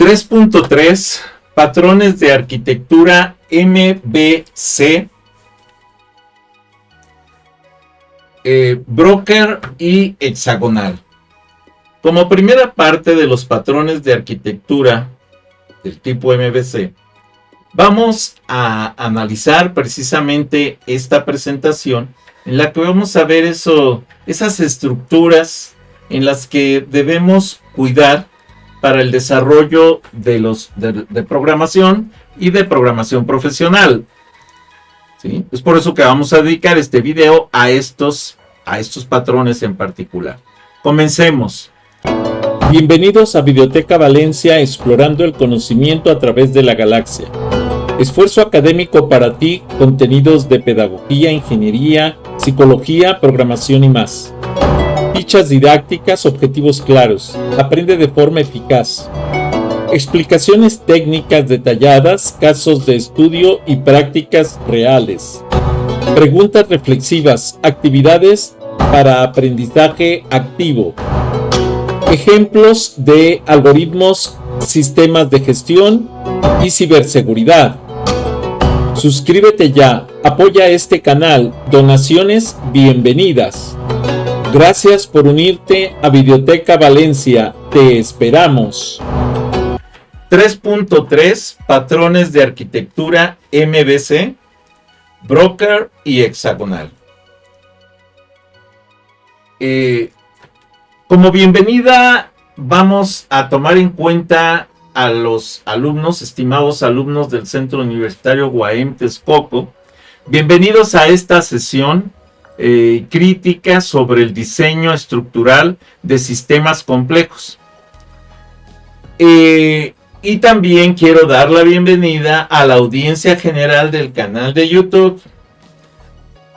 3.3 Patrones de arquitectura MVC, broker y hexagonal. Como primera parte de los patrones de arquitectura del tipo MVC, vamos a analizar precisamente esta presentación en la que vamos a ver esas estructuras en las que debemos cuidar para el desarrollo de programación y de programación profesional. ¿Sí? Es por eso que vamos a dedicar este video a estos patrones en particular. Comencemos. Bienvenidos a Videoteca Valencia, explorando el conocimiento a través de la galaxia. Esfuerzo académico para ti, contenidos de pedagogía, ingeniería, psicología, programación y más. Fichas didácticas, objetivos claros. Aprende de forma eficaz. Explicaciones técnicas detalladas, casos de estudio y prácticas reales. Preguntas reflexivas, actividades para aprendizaje activo. Ejemplos de algoritmos, sistemas de gestión y ciberseguridad. Suscríbete ya, apoya este canal, donaciones bienvenidas. Gracias por unirte a Videoteca Valencia, te esperamos. 3.3 Patrones de arquitectura MVC, broker y hexagonal. Como bienvenida, vamos a tomar en cuenta a los alumnos, estimados alumnos del Centro Universitario UAM Texcoco. Bienvenidos a esta sesión crítica sobre el diseño estructural de sistemas complejos. Y también quiero dar la bienvenida a la audiencia general del canal de YouTube.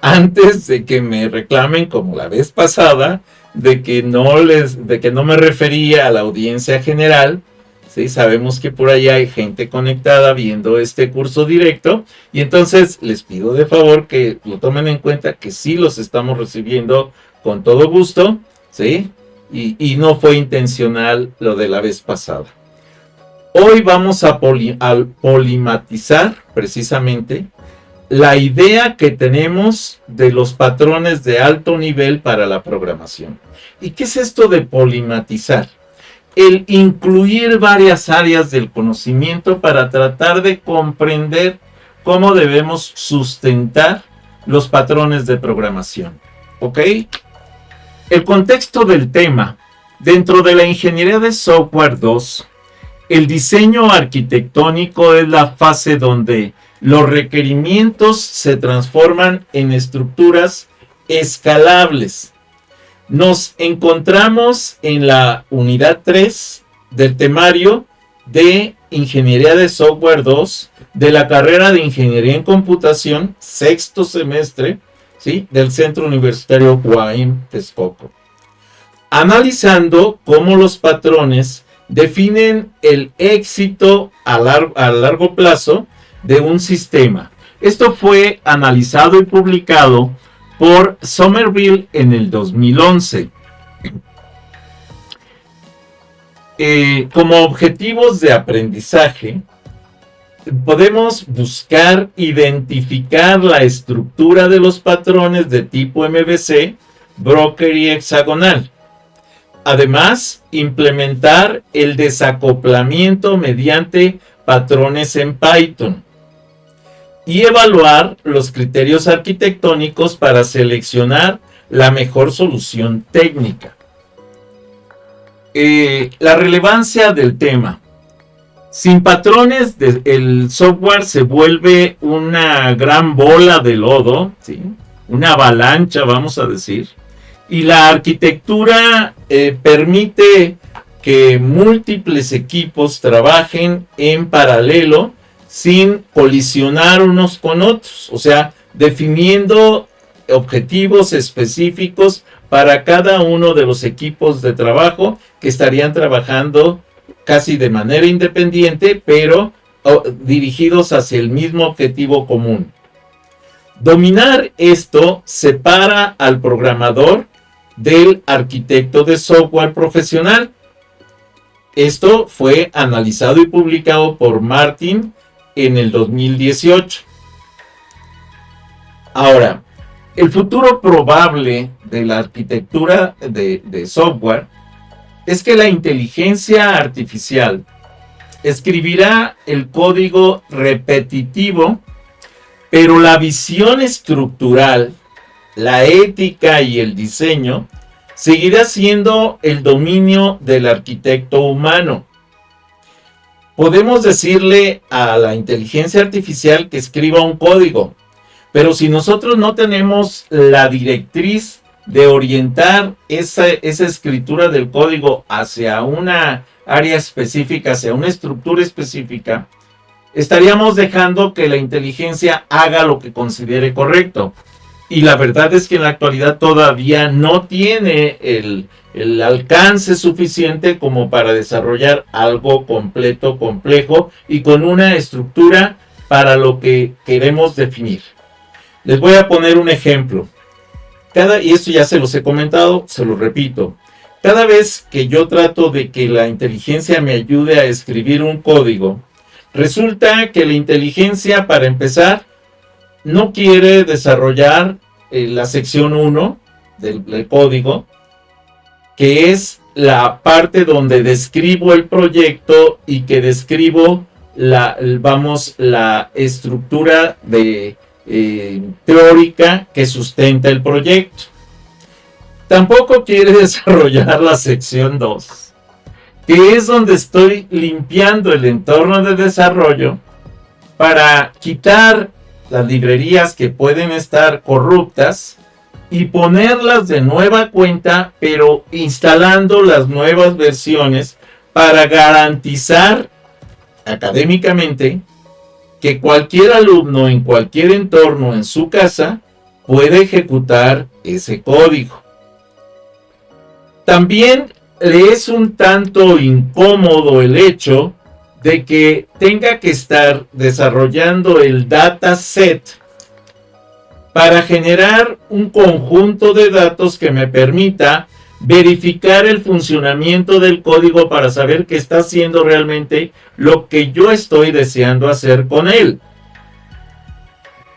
Antes de que me reclamen, como la vez pasada, de que no me refería a la audiencia general. ¿Sí? Sabemos que por allá hay gente conectada viendo este curso directo, y entonces les pido de favor que lo tomen en cuenta, que sí los estamos recibiendo con todo gusto, ¿sí? Y no fue intencional lo de la vez pasada. Hoy vamos a polimatizar precisamente la idea que tenemos de los patrones de alto nivel para la programación. ¿Y qué es esto de polimatizar? El incluir varias áreas del conocimiento para tratar de comprender cómo debemos sustentar los patrones de programación. ¿Ok? El contexto del tema. Dentro de la ingeniería de software 2, el diseño arquitectónico es la fase donde los requerimientos se transforman en estructuras escalables. Nos encontramos en la unidad 3 del temario de Ingeniería de Software 2 de la carrera de Ingeniería en Computación, sexto semestre, ¿sí? Del Centro Universitario UAM Texcoco. Analizando cómo los patrones definen el éxito a largo plazo de un sistema. Esto fue analizado y publicado por Somerville en el 2011. Como objetivos de aprendizaje, podemos buscar identificar la estructura de los patrones de tipo MVC, broker y hexagonal. Además, implementar el desacoplamiento mediante patrones en Python. Y evaluar los criterios arquitectónicos para seleccionar la mejor solución técnica. La relevancia del tema. Sin patrones, el software se vuelve una gran bola de lodo, ¿sí? Una avalancha, vamos a decir. Y la arquitectura permite que múltiples equipos trabajen en paralelo sin colisionar unos con otros, o sea, definiendo objetivos específicos para cada uno de los equipos de trabajo que estarían trabajando casi de manera independiente, pero dirigidos hacia el mismo objetivo común. Dominar esto separa al programador del arquitecto de software profesional. Esto fue analizado y publicado por Martin en el 2018. Ahora, el futuro probable de la arquitectura de software es que la inteligencia artificial escribirá el código repetitivo, pero la visión estructural, la ética y el diseño seguirá siendo el dominio del arquitecto humano. Podemos decirle a la inteligencia artificial que escriba un código, pero si nosotros no tenemos la directriz de orientar esa escritura del código hacia una área específica, hacia una estructura específica, estaríamos dejando que la inteligencia haga lo que considere correcto. Y la verdad es que en la actualidad todavía no tiene el alcance suficiente como para desarrollar algo completo, complejo y con una estructura para lo que queremos definir. Les voy a poner un ejemplo. Y esto ya se los he comentado, se los repito. Cada vez que yo trato de que la inteligencia me ayude a escribir un código, resulta que la inteligencia, para empezar, no quiere desarrollar la sección 1 del código, que es la parte donde describo el proyecto y que describo la estructura teórica que sustenta el proyecto. Tampoco quiere desarrollar la sección 2, que es donde estoy limpiando el entorno de desarrollo para quitar las librerías que pueden estar corruptas y ponerlas de nueva cuenta, pero instalando las nuevas versiones para garantizar académicamente que cualquier alumno en cualquier entorno en su casa puede ejecutar ese código. También le es un tanto incómodo el hecho de que tenga que estar desarrollando el dataset para generar un conjunto de datos que me permita verificar el funcionamiento del código para saber que está haciendo realmente lo que yo estoy deseando hacer con él.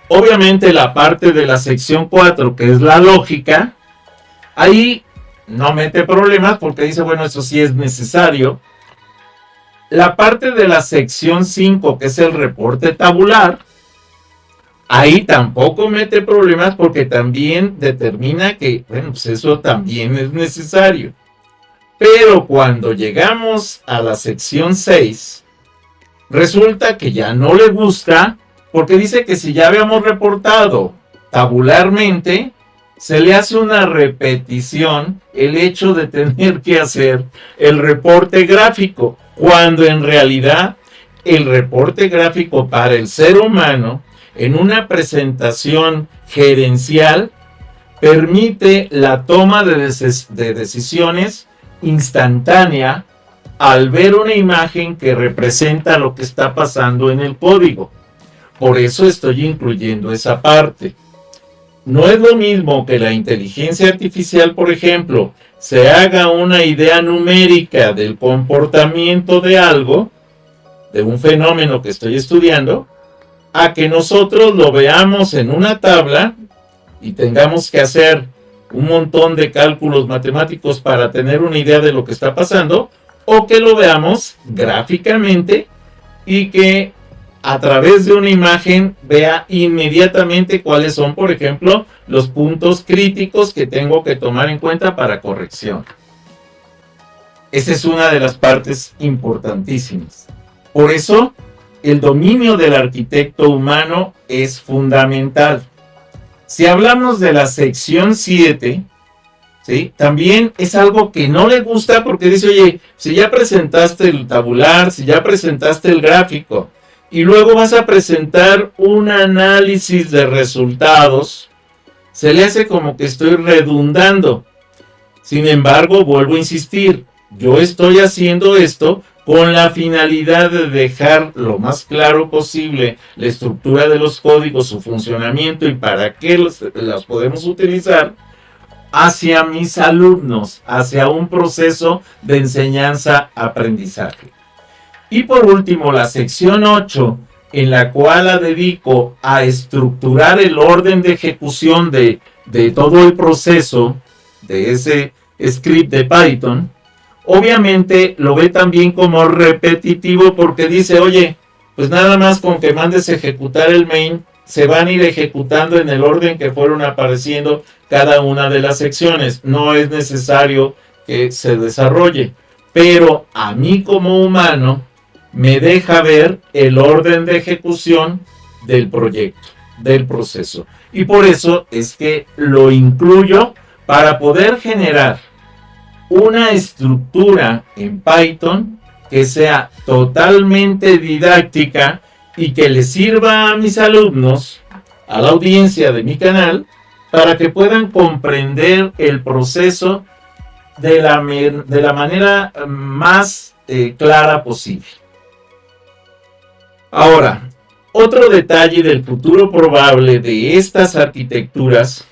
Obviamente la parte de la sección 4, que es la lógica, ahí no mete problemas porque dice, bueno, eso sí es necesario. La parte de la sección 5, que es el reporte tabular, ahí tampoco mete problemas porque también determina que, bueno, pues eso también es necesario. Pero cuando llegamos a la sección 6, resulta que ya no le gusta porque dice que si ya habíamos reportado tabularmente, se le hace una repetición el hecho de tener que hacer el reporte gráfico, cuando en realidad el reporte gráfico para el ser humano en una presentación gerencial permite la toma de decisiones instantánea al ver una imagen que representa lo que está pasando en el código. Por eso estoy incluyendo esa parte. No es lo mismo que la inteligencia artificial, por ejemplo, se haga una idea numérica del comportamiento de algo, de un fenómeno que estoy estudiando, a que nosotros lo veamos en una tabla y tengamos que hacer un montón de cálculos matemáticos para tener una idea de lo que está pasando, o que lo veamos gráficamente y que a través de una imagen vea inmediatamente cuáles son, por ejemplo, los puntos críticos que tengo que tomar en cuenta para corrección. Esa es una de las partes importantísimas. Por eso, el dominio del arquitecto humano es fundamental. Si hablamos de la sección 7, ¿sí?, también es algo que no le gusta porque dice, oye, si ya presentaste el tabular, si ya presentaste el gráfico, y luego vas a presentar un análisis de resultados, se le hace como que estoy redundando. Sin embargo, vuelvo a insistir, yo estoy haciendo esto con la finalidad de dejar lo más claro posible la estructura de los códigos, su funcionamiento y para qué los podemos utilizar, hacia mis alumnos, hacia un proceso de enseñanza-aprendizaje. Y por último, la sección 8, en la cual la dedico a estructurar el orden de ejecución de todo el proceso de ese script de Python, obviamente lo ve también como repetitivo porque dice, oye, pues nada más con que mandes ejecutar el main, se van a ir ejecutando en el orden que fueron apareciendo cada una de las secciones. No es necesario que se desarrolle, pero a mí como humano me deja ver el orden de ejecución del proyecto, del proceso. Y por eso es que lo incluyo para poder generar una estructura en Python que sea totalmente didáctica y que le sirva a mis alumnos, a la audiencia de mi canal, para que puedan comprender el proceso de la manera más clara posible. Ahora, otro detalle del futuro probable de estas arquitecturas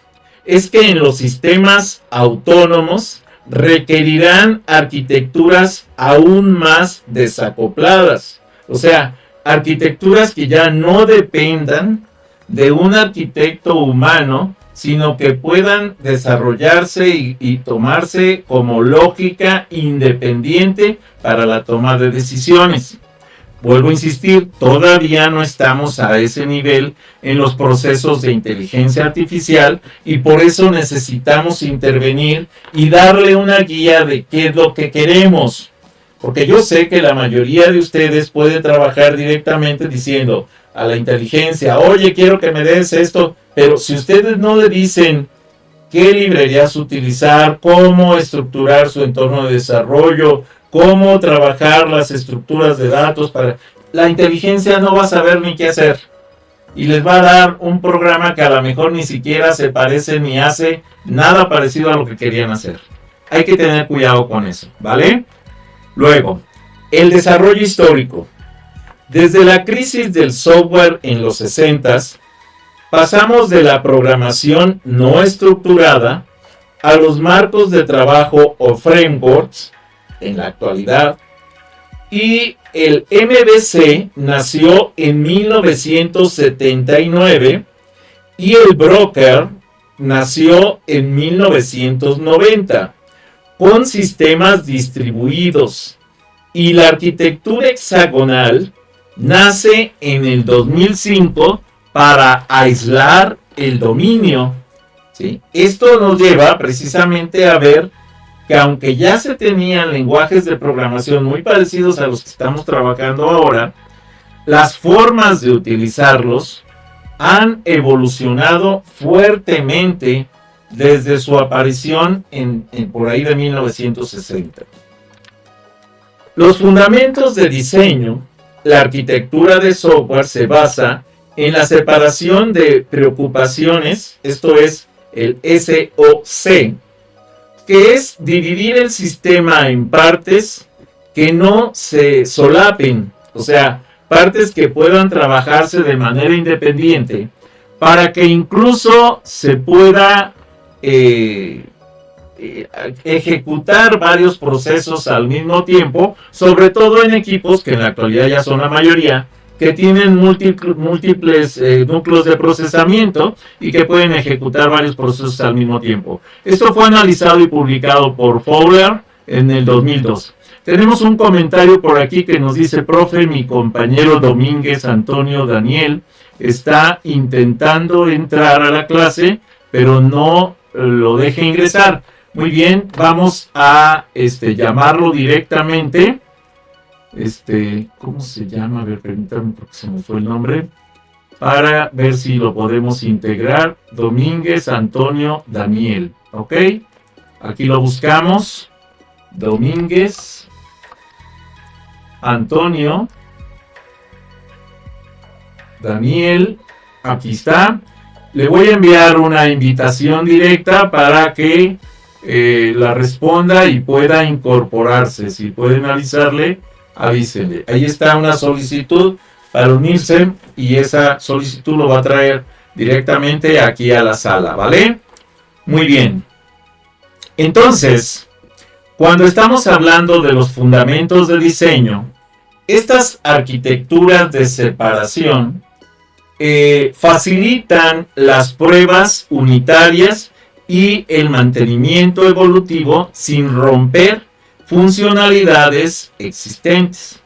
es que en los sistemas autónomos requerirán arquitecturas aún más desacopladas. O sea, arquitecturas que ya no dependan de un arquitecto humano, sino que puedan desarrollarse y tomarse como lógica independiente para la toma de decisiones. Vuelvo a insistir, todavía no estamos a ese nivel en los procesos de inteligencia artificial y por eso necesitamos intervenir y darle una guía de qué es lo que queremos. Porque yo sé que la mayoría de ustedes puede trabajar directamente diciendo a la inteligencia, oye, quiero que me des esto, pero si ustedes no le dicen qué librerías utilizar, cómo estructurar su entorno de desarrollo, cómo trabajar las estructuras de datos, la inteligencia no va a saber ni qué hacer. Y les va a dar un programa que a lo mejor ni siquiera se parece ni hace nada parecido a lo que querían hacer. Hay que tener cuidado con eso, ¿vale? Luego, el desarrollo histórico. Desde la crisis del software en los 60s, pasamos de la programación no estructurada a los marcos de trabajo o frameworks en la actualidad, y el MVC nació en 1979 y el Broker nació en 1990 con sistemas distribuidos, y la arquitectura hexagonal nace en el 2005 para aislar el dominio, ¿sí? Esto nos lleva precisamente a ver que aunque ya se tenían lenguajes de programación muy parecidos a los que estamos trabajando ahora, las formas de utilizarlos han evolucionado fuertemente desde su aparición por ahí de 1960. Los fundamentos de diseño, la arquitectura de software se basa en la separación de preocupaciones, esto es el SOC, que es dividir el sistema en partes que no se solapen, o sea, partes que puedan trabajarse de manera independiente, para que incluso se pueda ejecutar varios procesos al mismo tiempo, sobre todo en equipos que en la actualidad ya son la mayoría, que tienen múltiples núcleos de procesamiento y que pueden ejecutar varios procesos al mismo tiempo. Esto fue analizado y publicado por Fowler en el 2002. Tenemos un comentario por aquí que nos dice, profe, mi compañero Domínguez Antonio Daniel está intentando entrar a la clase, pero no lo deja ingresar. Muy bien, vamos a llamarlo directamente. ¿Cómo se llama? A ver, permítanme porque se me fue el nombre. Para ver si lo podemos integrar. Domínguez Antonio Daniel. ¿Ok? Aquí lo buscamos. Domínguez Antonio Daniel. Aquí está. Le voy a enviar una invitación directa para que la responda y pueda incorporarse. Si pueden avisarle, avísenle. Ahí está una solicitud para unirse y esa solicitud lo va a traer directamente aquí a la sala, ¿vale? Muy bien. Entonces, cuando estamos hablando de los fundamentos de diseño, estas arquitecturas de separación facilitan las pruebas unitarias y el mantenimiento evolutivo sin romper funcionalidades existentes.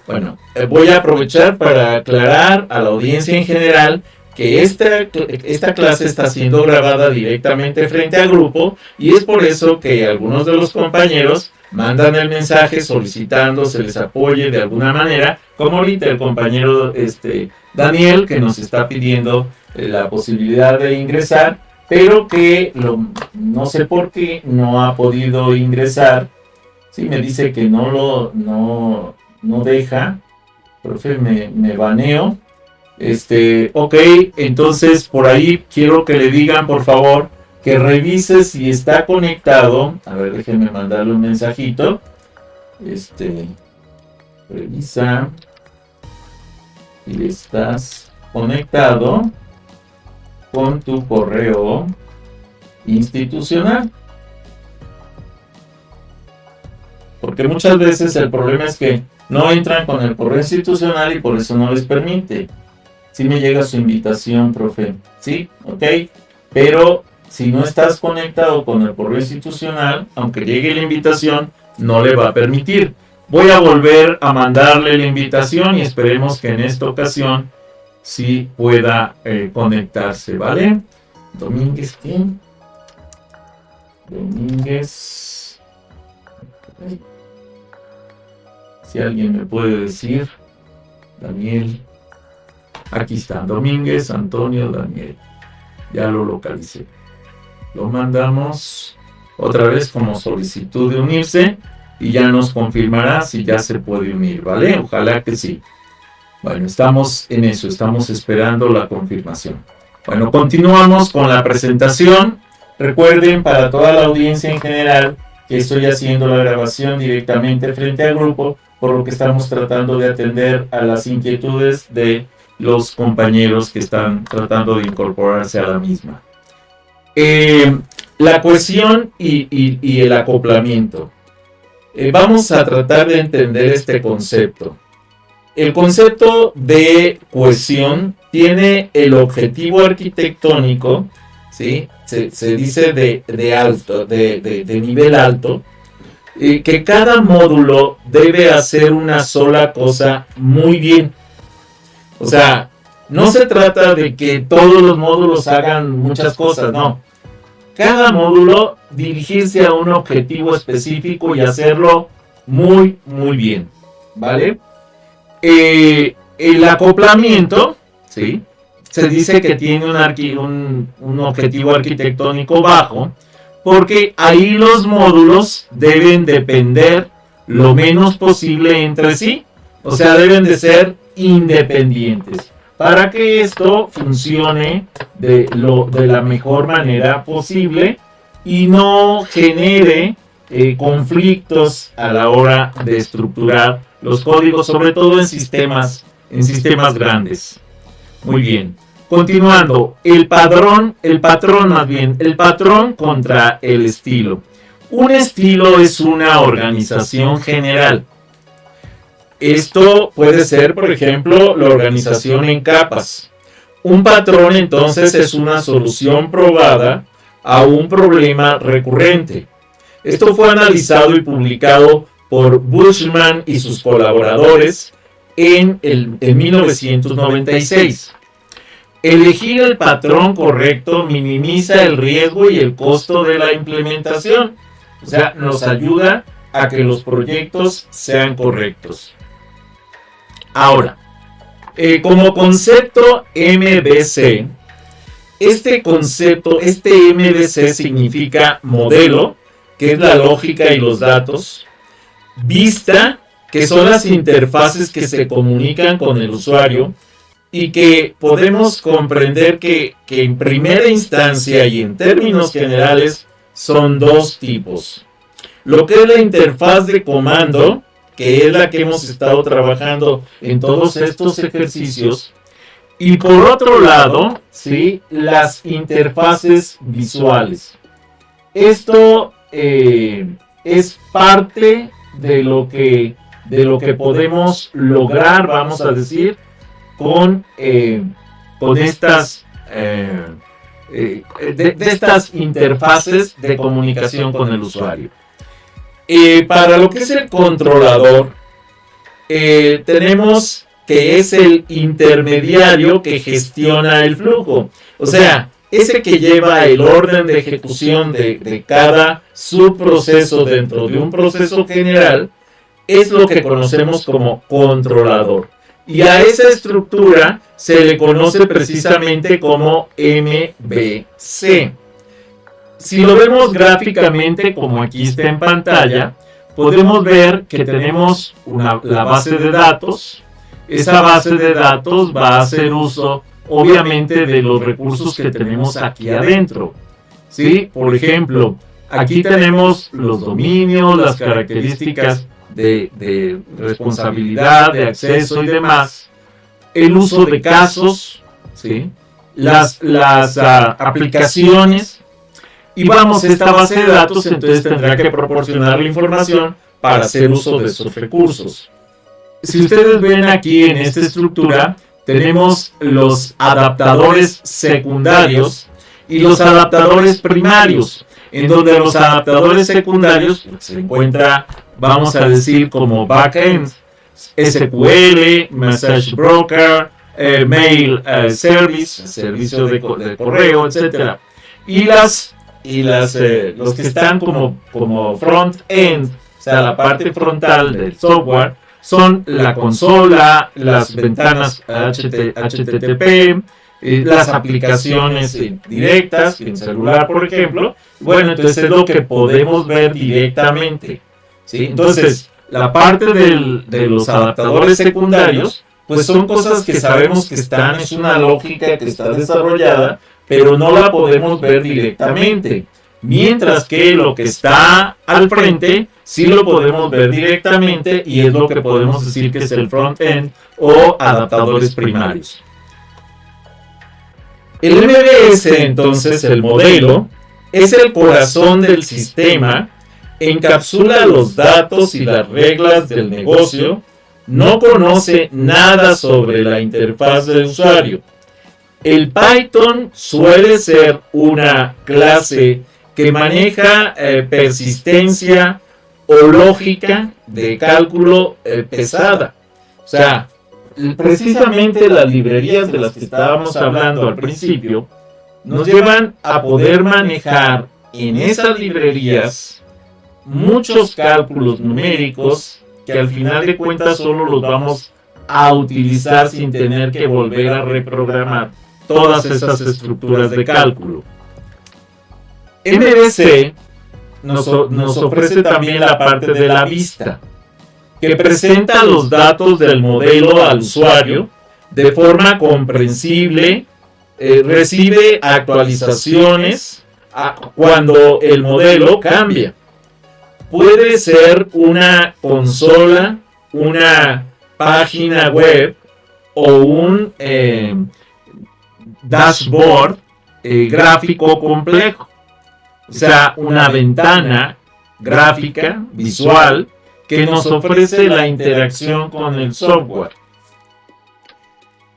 Bueno, voy a aprovechar para aclarar a la audiencia en general que esta clase está siendo grabada directamente frente al grupo y es por eso que algunos de los compañeros mandan el mensaje solicitando se les apoye de alguna manera, como ahorita el compañero Daniel, que nos está pidiendo la posibilidad de ingresar, pero que no sé por qué no ha podido ingresar. Sí, me dice que no deja. Profe, me baneo. Ok, entonces por ahí quiero que le digan, por favor, que revise si está conectado. A ver, déjenme mandarle un mensajito. Revisa si estás conectado con tu correo institucional. Porque muchas veces el problema es que no entran con el correo institucional y por eso no les permite. Sí me llega su invitación, profe. Sí, ok. Pero si no estás conectado con el correo institucional, aunque llegue la invitación, no le va a permitir. Voy a volver a mandarle la invitación y esperemos que en esta ocasión sí pueda conectarse, ¿vale? Domínguez, ¿quién? Domínguez. Si alguien me puede decir. Daniel. Aquí están, Domínguez, Antonio, Daniel. Ya lo localicé. Lo mandamos otra vez como solicitud de unirse y ya nos confirmará si ya se puede unir, ¿vale? Ojalá que sí. Bueno, estamos en eso, estamos esperando la confirmación. Bueno, continuamos con la presentación. Recuerden, para toda la audiencia en general, que estoy haciendo la grabación directamente frente al grupo, por lo que estamos tratando de atender a las inquietudes de los compañeros que están tratando de incorporarse a la misma. La cohesión y el acoplamiento. Vamos a tratar de entender este concepto. El concepto de cohesión tiene el objetivo arquitectónico, ¿sí? Se dice de nivel alto, que cada módulo debe hacer una sola cosa muy bien. O sea, no se trata de que todos los módulos hagan muchas cosas, no. Cada módulo dirigirse a un objetivo específico y hacerlo muy, muy bien, ¿vale? El acoplamiento, ¿sí? Se dice que tiene un objetivo arquitectónico bajo, porque ahí los módulos deben depender lo menos posible entre sí, o sea, deben de ser independientes para que esto funcione de la mejor manera posible y no genere conflictos a la hora de estructurar los códigos, sobre todo en sistemas grandes. Muy bien. Continuando, el patrón contra el estilo. Un estilo es una organización general. Esto puede ser, por ejemplo, la organización en capas. Un patrón, entonces, es una solución probada a un problema recurrente. Esto fue analizado y publicado por Bushman y sus colaboradores en 1996. Elegir el patrón correcto minimiza el riesgo y el costo de la implementación. O sea, nos ayuda a que los proyectos sean correctos. Ahora, como concepto MVC, este MVC significa modelo, que es la lógica y los datos, vista, que son las interfaces que se comunican con el usuario, y que podemos comprender que en primera instancia y en términos generales son dos tipos. Lo que es la interfaz de comando, que es la que hemos estado trabajando en todos estos ejercicios, y por otro lado, ¿sí?, las interfaces visuales. esto es parte de lo que podemos lograr, vamos a decir, con estas de estas interfaces de comunicación con el usuario. Para lo que es el controlador, tenemos que es el intermediario que gestiona el flujo. O sea, ese que lleva el orden de ejecución de cada subproceso dentro de un proceso general, es lo que conocemos como controlador. Y a esa estructura se le conoce precisamente como MVC. Si lo vemos gráficamente, como aquí está en pantalla, podemos ver que tenemos la base de datos. Esa base de datos va a hacer uso, obviamente, de los recursos que tenemos aquí adentro. ¿Sí? Por ejemplo, aquí tenemos los dominios, las características de responsabilidad, de acceso y demás, el uso de casos, ¿sí? las aplicaciones, y vamos, esta base de datos entonces tendrá que proporcionar la información para hacer uso de esos recursos. Si ustedes ven aquí en esta estructura, tenemos los adaptadores secundarios y los adaptadores primarios, en donde los adaptadores secundarios se encuentra, vamos a decir, como backend, SQL, Message Broker, Mail Service, servicio de correo, etc. Y los que están como front-end, o sea, la parte frontal del software, son la consola, las ventanas HTTP, las aplicaciones directas, en celular, por ejemplo. Bueno, entonces es lo que podemos ver directamente, ¿sí? Entonces, la parte de los adaptadores secundarios, pues son cosas que sabemos que están, es una lógica que está desarrollada, pero no la podemos ver directamente. Mientras que lo que está al frente, sí lo podemos ver directamente, y es lo que podemos decir que es el front-end o adaptadores primarios. El MVS, entonces, el modelo, es el corazón del sistema, encapsula los datos y las reglas del negocio, no conoce nada sobre la interfaz del usuario. El Python suele ser una clase que maneja persistencia o lógica de cálculo pesada. O sea, precisamente las librerías de las que estábamos hablando al principio nos llevan a poder manejar en esas librerías muchos cálculos numéricos que al final de cuentas solo los vamos a utilizar sin tener que volver a reprogramar todas esas estructuras de cálculo. MVC nos ofrece también la parte de la vista, que presenta los datos del modelo al usuario de forma comprensible, recibe actualizaciones cuando el modelo cambia. Puede ser una consola, una página web o un dashboard gráfico complejo. O sea, una ventana gráfica, visual, que nos ofrece la interacción con el software.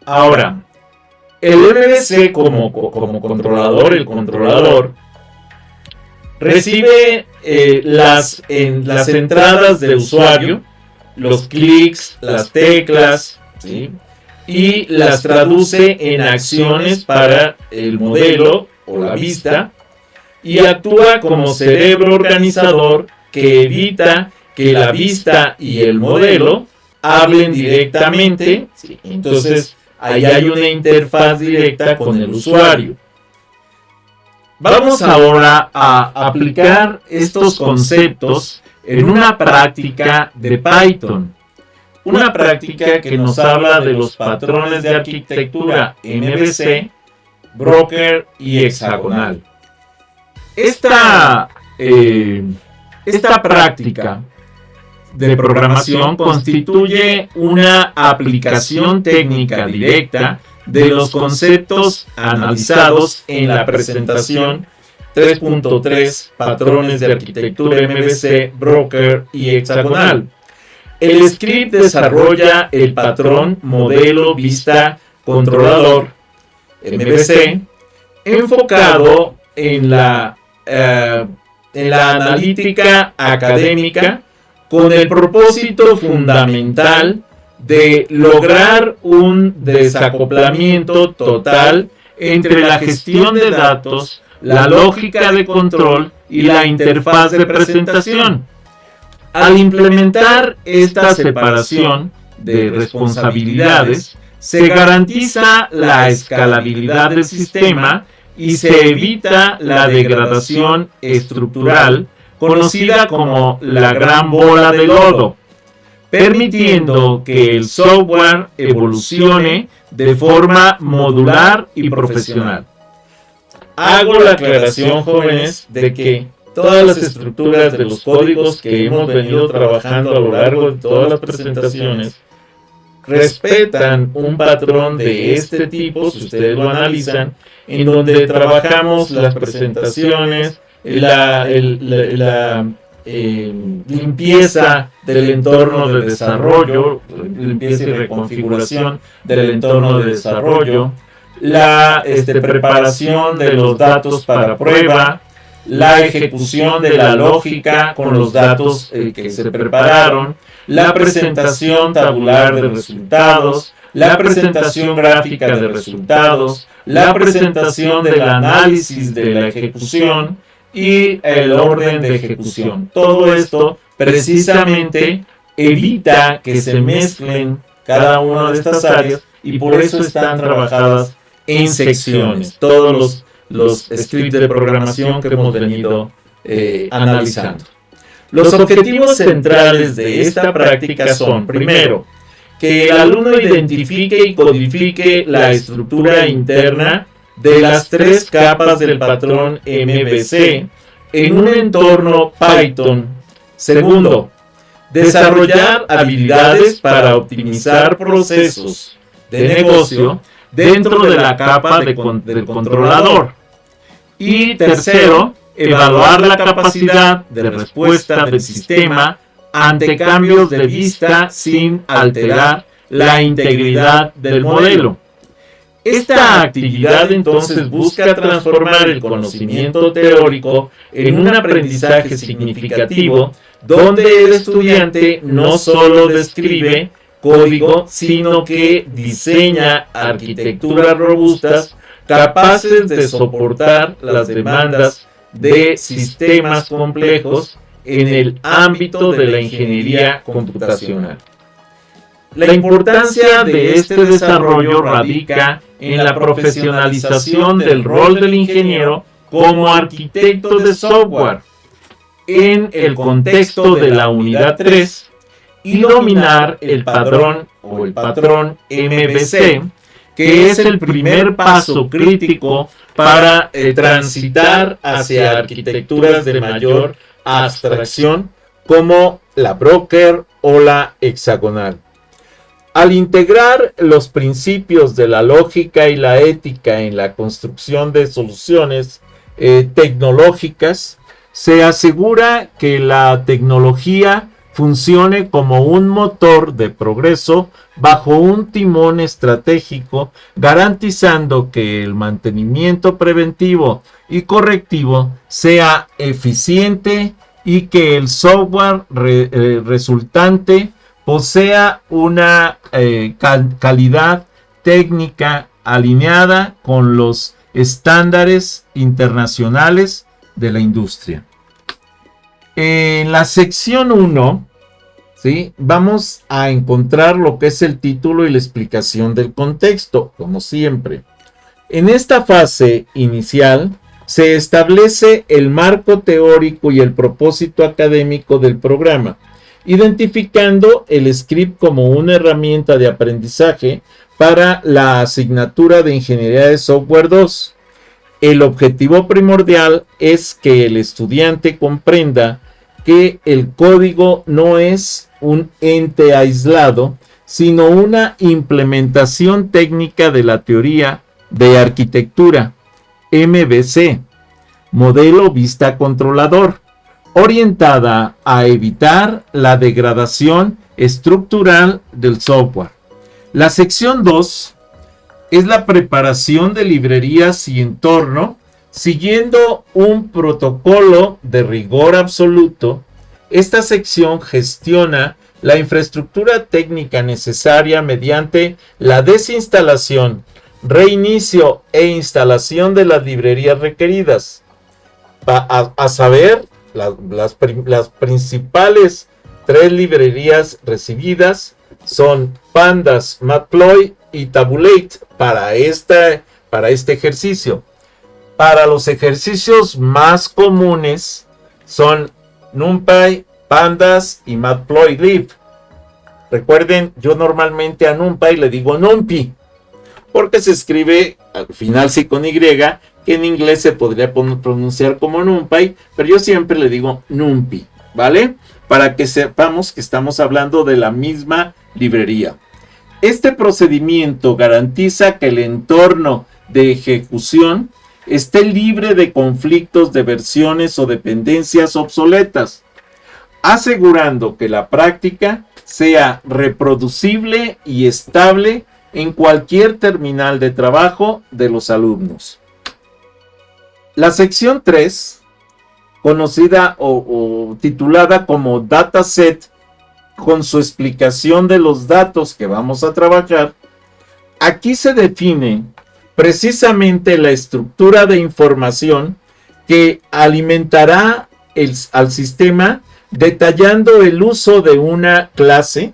Ahora, el MVC como controlador, el controlador, recibe las entradas de usuario, los clics, las teclas, ¿sí? Y las traduce en acciones para el modelo o la vista, y actúa como cerebro organizador que evita que la vista y el modelo hablen directamente, ¿sí? Entonces ahí hay una interfaz directa con el usuario. Vamos ahora a aplicar estos conceptos en una práctica de Python. Una práctica que nos habla de los patrones de arquitectura MVC, broker y hexagonal. Esta práctica de programación constituye una aplicación técnica directa de los conceptos analizados en la presentación 3.3 patrones de arquitectura MVC, broker y hexagonal. El script desarrolla el patrón modelo vista controlador MVC enfocado en la analítica académica con el propósito fundamental de lograr un desacoplamiento total entre la gestión de datos, la lógica de control y la interfaz de presentación. Al implementar esta separación de responsabilidades, se garantiza la escalabilidad del sistema y se evita la degradación estructural conocida como la gran bola de lodo, permitiendo que el software evolucione de forma modular y profesional. Hago la aclaración, jóvenes, de que todas las estructuras de los códigos que hemos venido trabajando a lo largo de todas las presentaciones respetan un patrón de este tipo, si ustedes lo analizan, en donde trabajamos las presentaciones, la limpieza del entorno de desarrollo, limpieza y reconfiguración del entorno de desarrollo, la preparación de los datos para prueba, la ejecución de la lógica con los datos que se prepararon, la presentación tabular de resultados, la presentación gráfica de resultados, la presentación del análisis de la ejecución y el orden de ejecución. Todo esto precisamente evita que se mezclen cada una de estas áreas y por eso están trabajadas en secciones. Todos los scripts de programación que hemos venido analizando. Los objetivos centrales de esta práctica son, primero, que el alumno identifique y codifique la estructura interna de las 3 capas del patrón MVC en un entorno Python. Segundo, desarrollar habilidades para optimizar procesos de negocio dentro de la capa del controlador. Y tercero, evaluar la capacidad de respuesta del sistema ante cambios de vista sin alterar la integridad del modelo. Esta actividad entonces busca transformar el conocimiento teórico en un aprendizaje significativo donde el estudiante no solo describe código, sino que diseña arquitecturas robustas capaces de soportar las demandas de sistemas complejos en el ámbito de la ingeniería computacional. La importancia de este desarrollo radica en la profesionalización del rol del ingeniero como arquitecto de software en el contexto de la unidad 3 y dominar el patrón o el patrón MVC, que es el primer paso crítico para transitar hacia arquitecturas de mayor abstracción como la broker o la hexagonal. Al integrar los principios de la lógica y la ética en la construcción de soluciones tecnológicas, se asegura que la tecnología funcione como un motor de progreso bajo un timón estratégico, garantizando que el mantenimiento preventivo y correctivo sea eficiente y que el software resultante posea una calidad técnica alineada con los estándares internacionales de la industria. En la sección 1, ¿sí?, vamos a encontrar lo que es el título y la explicación del contexto, como siempre. En esta fase inicial se establece el marco teórico y el propósito académico del programa, identificando el script como una herramienta de aprendizaje para la asignatura de Ingeniería de Software 2. El objetivo primordial es que el estudiante comprenda que el código no es un ente aislado, sino una implementación técnica de la teoría de arquitectura MVC, modelo vista controlador, orientada a evitar la degradación estructural del software. La sección 2 es la preparación de librerías y entorno siguiendo un protocolo de rigor absoluto. Esta sección gestiona la infraestructura técnica necesaria mediante la desinstalación, reinicio e instalación de las librerías requeridas. A saber, las principales 3 librerías recibidas son Pandas, Matploy y Tabulate para este ejercicio. Para los ejercicios más comunes son NumPy, Pandas y Matplotlib. Recuerden, yo normalmente a NumPy le digo NumPy, porque se escribe al final sí con Y, que en inglés se podría pronunciar como NumPy, pero yo siempre le digo NumPy, ¿vale? Para que sepamos que estamos hablando de la misma librería. Este procedimiento garantiza que el entorno de ejecución esté libre de conflictos de versiones o dependencias obsoletas, asegurando que la práctica sea reproducible y estable en cualquier terminal de trabajo de los alumnos. La sección 3, conocida o titulada como Dataset, con su explicación de los datos que vamos a trabajar, aquí se define precisamente la estructura de información que alimentará al sistema, detallando el uso de una clase,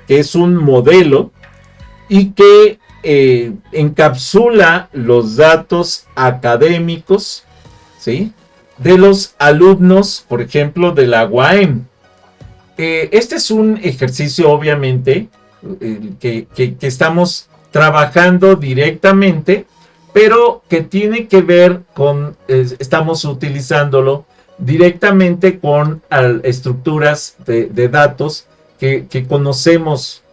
que es un modelo, y que encapsula los datos académicos, ¿sí?, de los alumnos, por ejemplo, de la UAM. Este es un ejercicio, obviamente, que estamos trabajando directamente, pero que tiene que ver con, estamos utilizándolo directamente con estructuras de datos que conocemos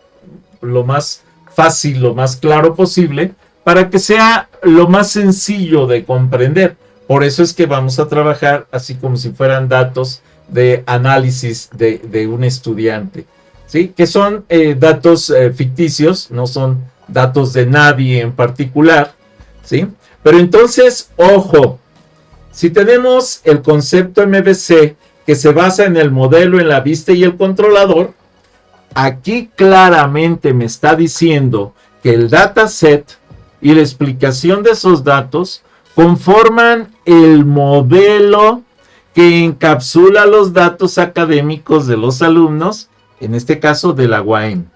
lo más fácil, lo más claro posible, para que sea lo más sencillo de comprender. Por eso es que vamos a trabajar así como si fueran datos de análisis de un estudiante, ¿sí? Que son datos ficticios, no son datos de nadie en particular, ¿sí? Pero entonces, ojo, si tenemos el concepto MVC que se basa en el modelo, en la vista y el controlador, aquí claramente me está diciendo que el dataset y la explicación de esos datos conforman el modelo que encapsula los datos académicos de los alumnos, en este caso de la UAM.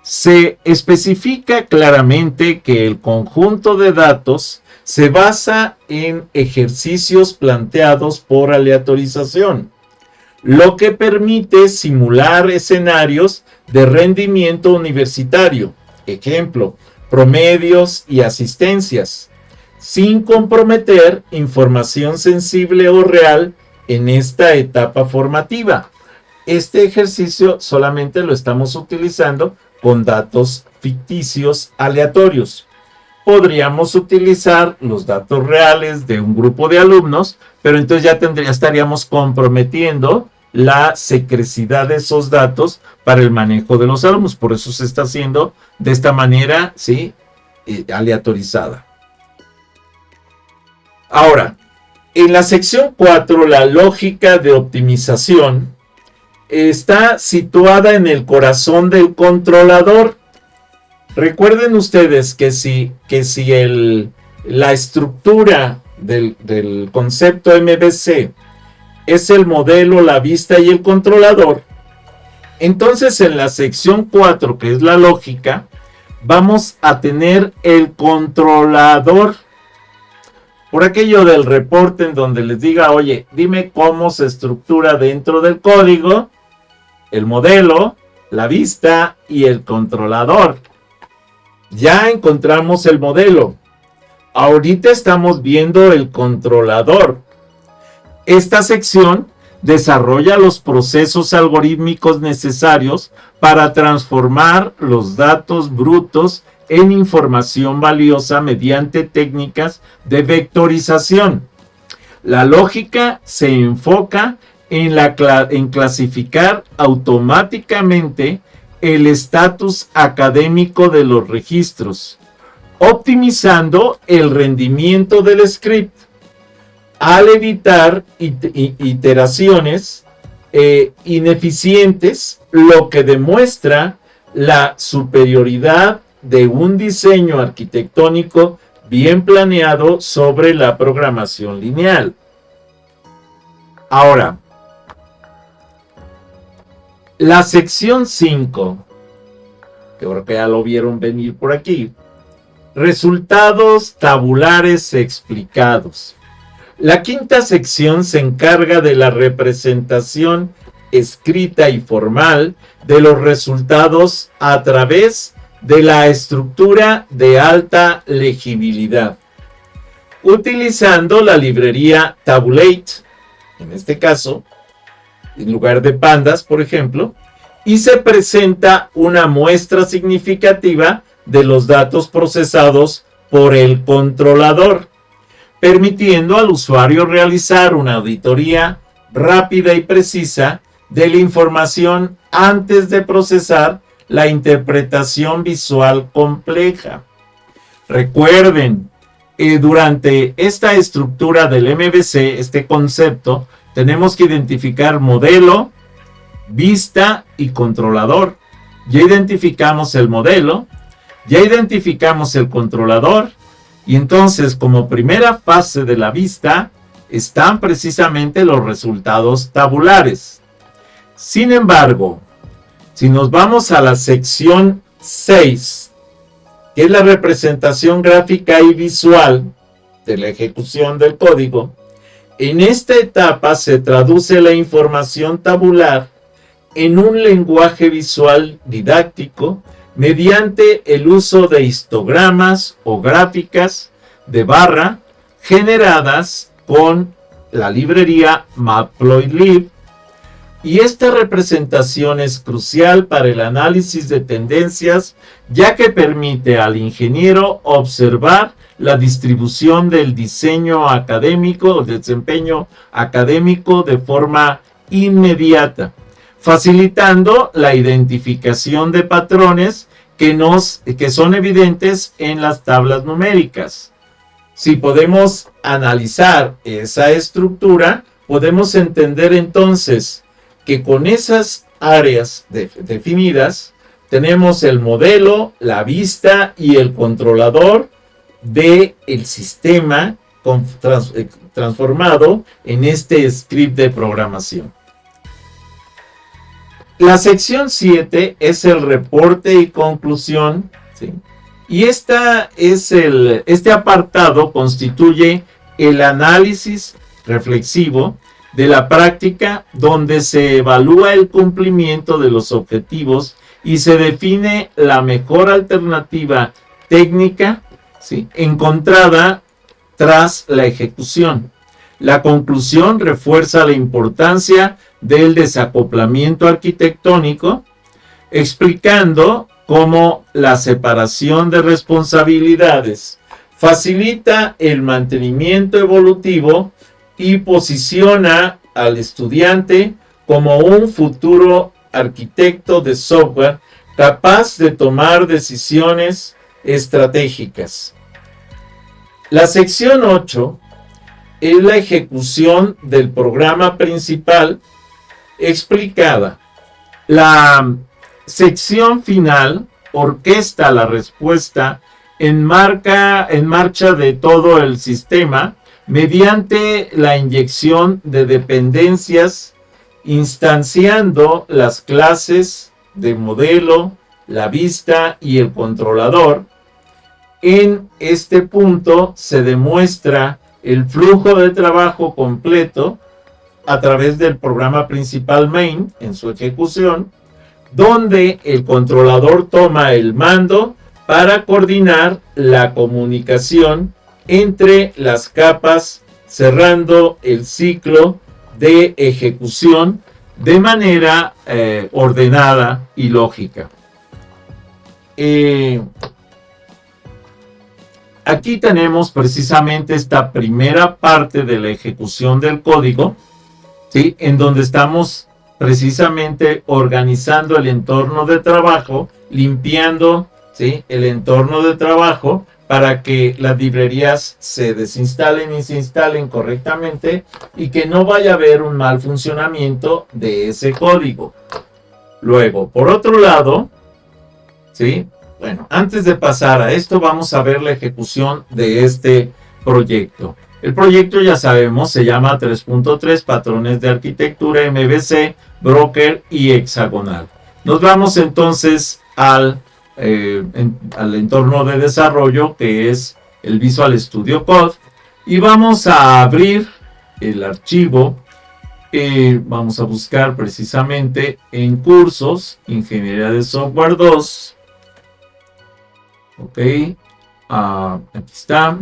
Se especifica claramente que el conjunto de datos se basa en ejercicios planteados por aleatorización, lo que permite simular escenarios de rendimiento universitario, ejemplo, promedios y asistencias, sin comprometer información sensible o real en esta etapa formativa. Este ejercicio solamente lo estamos utilizando con datos ficticios aleatorios. Podríamos utilizar los datos reales de un grupo de alumnos, pero entonces ya estaríamos comprometiendo la secrecidad de esos datos para el manejo de los alumnos. Por eso se está haciendo de esta manera, ¿sí?, aleatorizada. Ahora, en la sección 4, la lógica de optimización está situada en el corazón del controlador. Recuerden ustedes que si la estructura del concepto MVC es el modelo, la vista y el controlador, entonces en la sección 4, que es la lógica, vamos a tener el controlador. Por aquello del reporte en donde les diga, oye, dime cómo se estructura dentro del código el modelo, la vista y el controlador. Ya encontramos el modelo. Ahorita estamos viendo el controlador. Esta sección desarrolla los procesos algorítmicos necesarios para transformar los datos brutos en información valiosa mediante técnicas de vectorización. La lógica se enfoca en clasificar automáticamente el estatus académico de los registros, optimizando el rendimiento del script al evitar iteraciones ineficientes, lo que demuestra la superioridad de un diseño arquitectónico bien planeado sobre la programación lineal. Ahora, la sección 5, que creo que ya lo vieron venir por aquí, resultados tabulares explicados. La quinta sección se encarga de la representación escrita y formal de los resultados a través de la estructura de alta legibilidad, utilizando la librería Tabulate, en este caso, en lugar de pandas, por ejemplo, y se presenta una muestra significativa de los datos procesados por el controlador, permitiendo al usuario realizar una auditoría rápida y precisa de la información antes de procesar la interpretación visual compleja. Recuerden, durante esta estructura del MVC, este concepto, tenemos que identificar modelo, vista y controlador. Ya identificamos el modelo, ya identificamos el controlador, y entonces como primera fase de la vista están precisamente los resultados tabulares. Sin embargo, si nos vamos a la sección 6, que es la representación gráfica y visual de la ejecución del código, en esta etapa se traduce la información tabular en un lenguaje visual didáctico mediante el uso de histogramas o gráficas de barra generadas con la librería Matplotlib. Y esta representación es crucial para el análisis de tendencias, ya que permite al ingeniero observar la distribución del diseño académico o desempeño académico de forma inmediata, facilitando la identificación de patrones que son evidentes en las tablas numéricas. Si podemos analizar esa estructura, podemos entender entonces que con esas áreas definidas tenemos el modelo, la vista y el controlador del sistema transformado en este script de programación. La sección 7 es el reporte y conclusión, ¿sí? Y este apartado constituye el análisis reflexivo de la práctica, donde se evalúa el cumplimiento de los objetivos y se define la mejor alternativa técnica, ¿sí?, encontrada tras la ejecución. La conclusión refuerza la importancia del desacoplamiento arquitectónico, explicando cómo la separación de responsabilidades facilita el mantenimiento evolutivo y posiciona al estudiante como un futuro arquitecto de software capaz de tomar decisiones estratégicas. La sección 8 es la ejecución del programa principal explicada. La sección final orquesta la respuesta en marcha de todo el sistema mediante la inyección de dependencias, instanciando las clases de modelo, la vista y el controlador. En este punto se demuestra el flujo de trabajo completo a través del programa principal main en su ejecución, donde el controlador toma el mando para coordinar la comunicación entre las capas, cerrando el ciclo de ejecución de manera ordenada y aquí tenemos precisamente esta primera parte de la ejecución del código, ¿sí? En donde estamos precisamente organizando el entorno de trabajo, limpiando, ¿sí? El entorno de trabajo para que las librerías se desinstalen y se instalen correctamente y que no vaya a haber un mal funcionamiento de ese código. Luego, por otro lado, ¿sí? Bueno, antes de pasar a esto, vamos a ver la ejecución de este proyecto. El proyecto, ya sabemos, se llama 3.3 Patrones de Arquitectura MVC, Broker y Hexagonal. Nos vamos entonces al entorno de desarrollo, que es el Visual Studio Code, y vamos a abrir el archivo. Vamos a buscar precisamente en cursos, Ingeniería de Software 2. Ok, aquí está.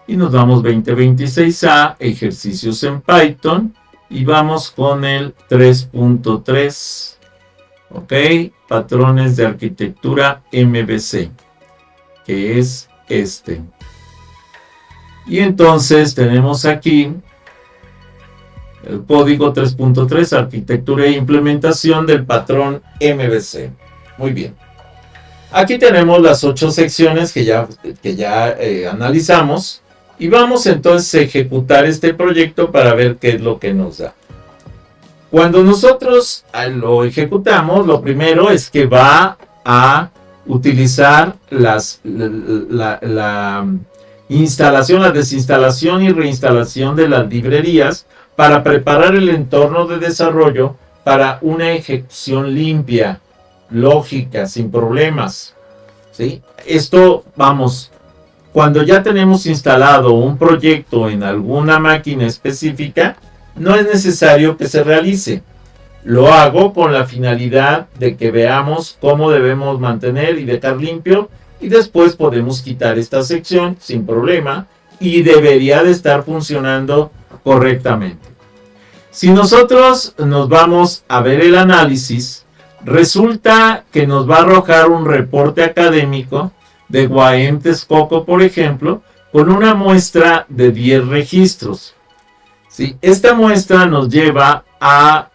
Y nos damos 2026A, ejercicios en Python. Y vamos con el 3.3. Ok, patrones de arquitectura MVC, que es este. Y entonces tenemos aquí el código 3.3, arquitectura e implementación del patrón MVC. Muy bien. Aquí tenemos las 8 secciones que ya analizamos. Y vamos entonces a ejecutar este proyecto para ver qué es lo que nos da. Cuando nosotros lo ejecutamos, lo primero es que va a utilizar la instalación, la desinstalación y reinstalación de las librerías para preparar el entorno de desarrollo para una ejecución limpia, lógica, sin problemas, ¿sí? Esto, vamos, cuando ya tenemos instalado un proyecto en alguna máquina específica, no es necesario que se realice. Lo hago con la finalidad de que veamos cómo debemos mantener y dejar limpio, y después podemos quitar esta sección sin problema y debería de estar funcionando correctamente. Si nosotros nos vamos a ver el análisis, resulta que nos va a arrojar un reporte académico de Guaem Texcoco, por ejemplo, con una muestra de 10 registros. ¿Sí? Esta muestra nos lleva a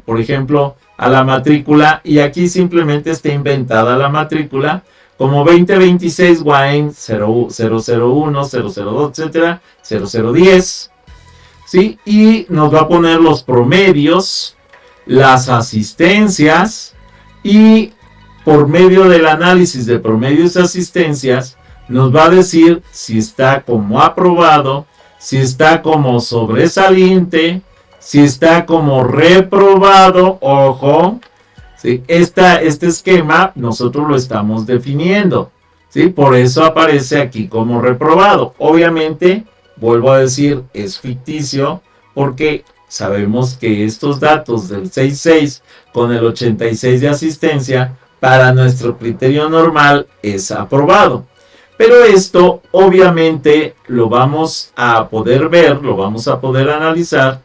por ejemplo, a la matrícula, y aquí simplemente está inventada la matrícula como 2026 Guaem 001, 002, etcétera, 0010. ¿Sí? Y nos va a poner los promedios, las asistencias, y por medio del análisis de promedios y asistencias nos va a decir si está como aprobado, si está como sobresaliente, si está como reprobado. Ojo, ¿sí? Este esquema nosotros lo estamos definiendo, ¿sí? Por eso aparece aquí como reprobado. Obviamente, vuelvo a decir, es ficticio, porque sabemos que estos datos del 66 con el 86 de asistencia, para nuestro criterio normal es aprobado. Pero esto obviamente lo vamos a poder ver, lo vamos a poder analizar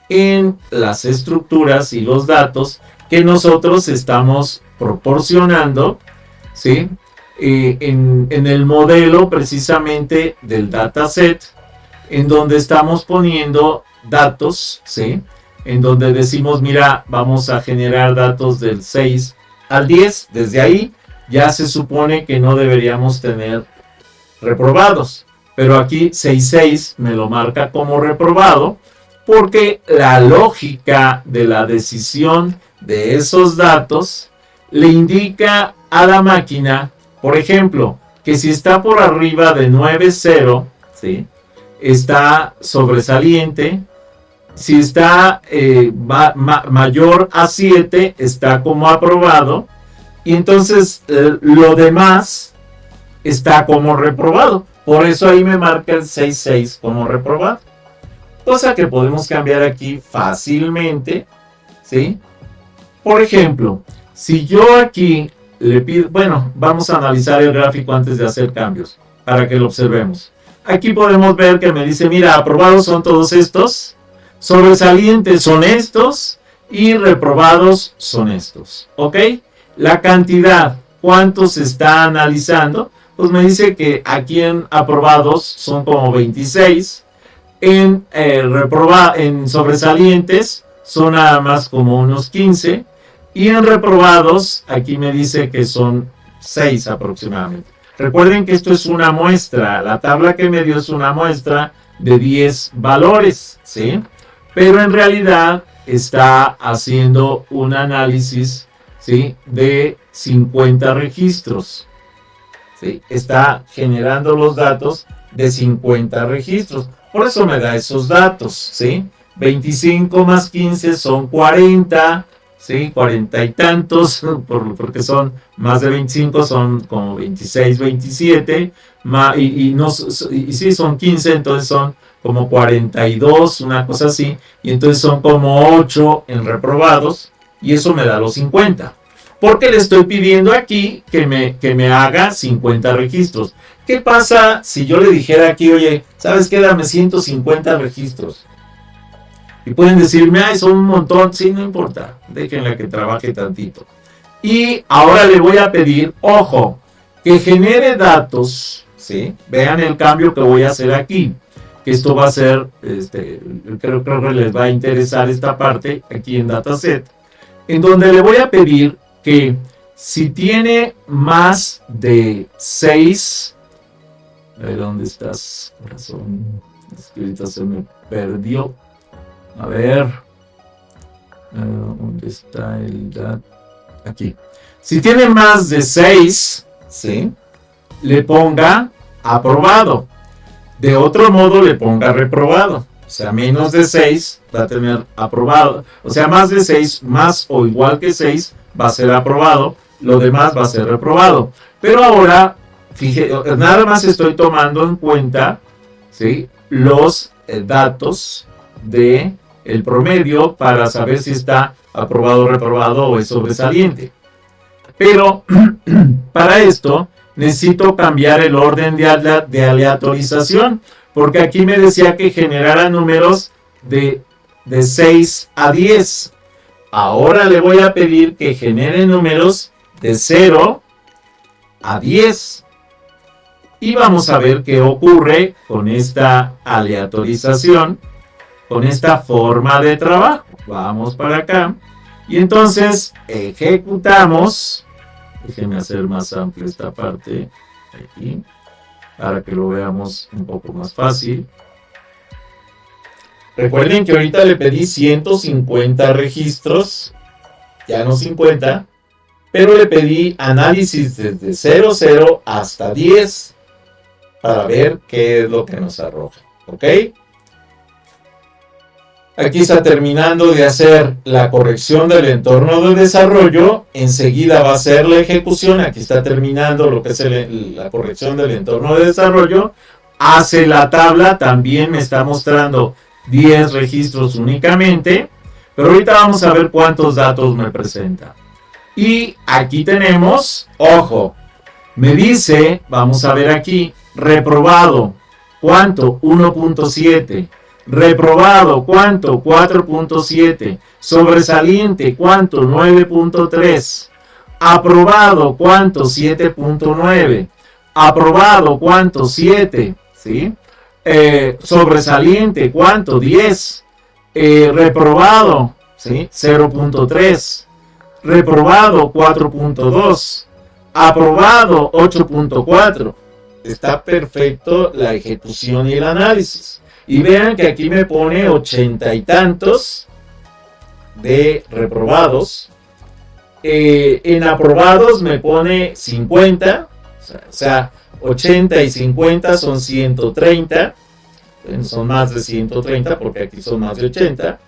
en las estructuras y los datos que nosotros estamos proporcionando, ¿sí? En el modelo precisamente del dataset, en donde estamos poniendo datos, ¿sí? En donde decimos, mira, vamos a generar datos del 6 al 10, desde ahí ya se supone que no deberíamos tener reprobados, pero aquí 6.6 me lo marca como reprobado, porque la lógica de la decisión de esos datos le indica a la máquina, por ejemplo, que si está por arriba de 9.0, ¿sí? Está sobresaliente. Si está mayor a 7, está como aprobado. Y entonces lo demás está como reprobado. Por eso ahí me marca el 6.6 como reprobado. Cosa que podemos cambiar aquí fácilmente, ¿sí? Por ejemplo, si yo aquí le pido... Bueno, vamos a analizar el gráfico antes de hacer cambios, para que lo observemos. Aquí podemos ver que me dice, mira, aprobados son todos estos, sobresalientes son estos, y reprobados son estos, ¿ok? La cantidad, ¿cuánto se está analizando? pues me dice que aquí en aprobados son como 26, en sobresalientes son nada más como unos 15, y en reprobados aquí me dice que son 6 aproximadamente. Recuerden que esto es una muestra, la tabla que me dio es una muestra de 10 valores, ¿sí? Pero en realidad está haciendo un análisis, ¿sí?, de 50 registros, ¿sí? Está generando los datos de 50 registros, por eso me da esos datos, ¿sí? 25 más 15 son 40, ¿sí? 40 y tantos, porque son más de 25, son como 26, 27, y sí, son 15, entonces son como 42, una cosa así, y entonces son como 8 en reprobados, y eso me da los 50. Porque le estoy pidiendo aquí que me haga 50 registros. ¿Qué pasa si yo le dijera aquí, oye, ¿sabes qué? Dame 150 registros. Y pueden decirme, ay, son un montón. Sí, no importa, déjenla que trabaje tantito. Y ahora le voy a pedir, ojo, que genere datos, ¿sí? Vean el cambio que voy a hacer aquí. Que esto va a ser, creo que les va a interesar esta parte aquí en Dataset, en donde le voy a pedir que si tiene más de 6, a ver, ¿dónde estás, corazón? Es que ahorita se me perdió. A ver, ¿dónde está el dato? Aquí. Si tiene más de 6, ¿sí?, le ponga aprobado. De otro modo le ponga reprobado. O sea, menos de 6 va a tener aprobado. O sea, más de 6, más o igual que 6 va a ser aprobado. Lo demás va a ser reprobado. Pero ahora, fíjate, nada más estoy tomando en cuenta, ¿sí?, los datos de el promedio para saber si está aprobado, reprobado o es sobresaliente. Pero para esto necesito cambiar el orden de aleatorización, porque aquí me decía que generara números de 6 a 10. Ahora le voy a pedir que genere números de 0 a 10. Y vamos a ver qué ocurre con esta aleatorización, con esta forma de trabajo. Vamos para acá. Y entonces ejecutamos. Déjenme hacer más amplia esta parte aquí, para que lo veamos un poco más fácil. Recuerden que ahorita le pedí 150 registros, ya no 50, pero le pedí análisis desde 00 hasta 10 para ver qué es lo que nos arroja, ¿ok? Aquí está terminando de hacer la corrección del entorno de desarrollo. Enseguida va a hacer la ejecución. Aquí está terminando lo que es la corrección del entorno de desarrollo. Hace la tabla. También me está mostrando 10 registros únicamente. Pero ahorita vamos a ver cuántos datos me presenta. Y aquí tenemos, ojo, me dice, vamos a ver aquí, reprobado. ¿Cuánto? 1.7. Reprobado, ¿cuánto? 4.7. Sobresaliente, ¿cuánto? 9.3. Aprobado, ¿cuánto? 7.9. Aprobado, ¿cuánto? 7. ¿Sí? Sobresaliente, ¿cuánto? 10. Reprobado, ¿sí? 0.3. Reprobado, 4.2. Aprobado, 8.4. Está perfecto la ejecución y el análisis. Y vean que aquí me pone 80 y tantos de reprobados. En aprobados me pone 50. O sea, 80 y 50 son 130. Son más de 130 porque aquí son más de 80.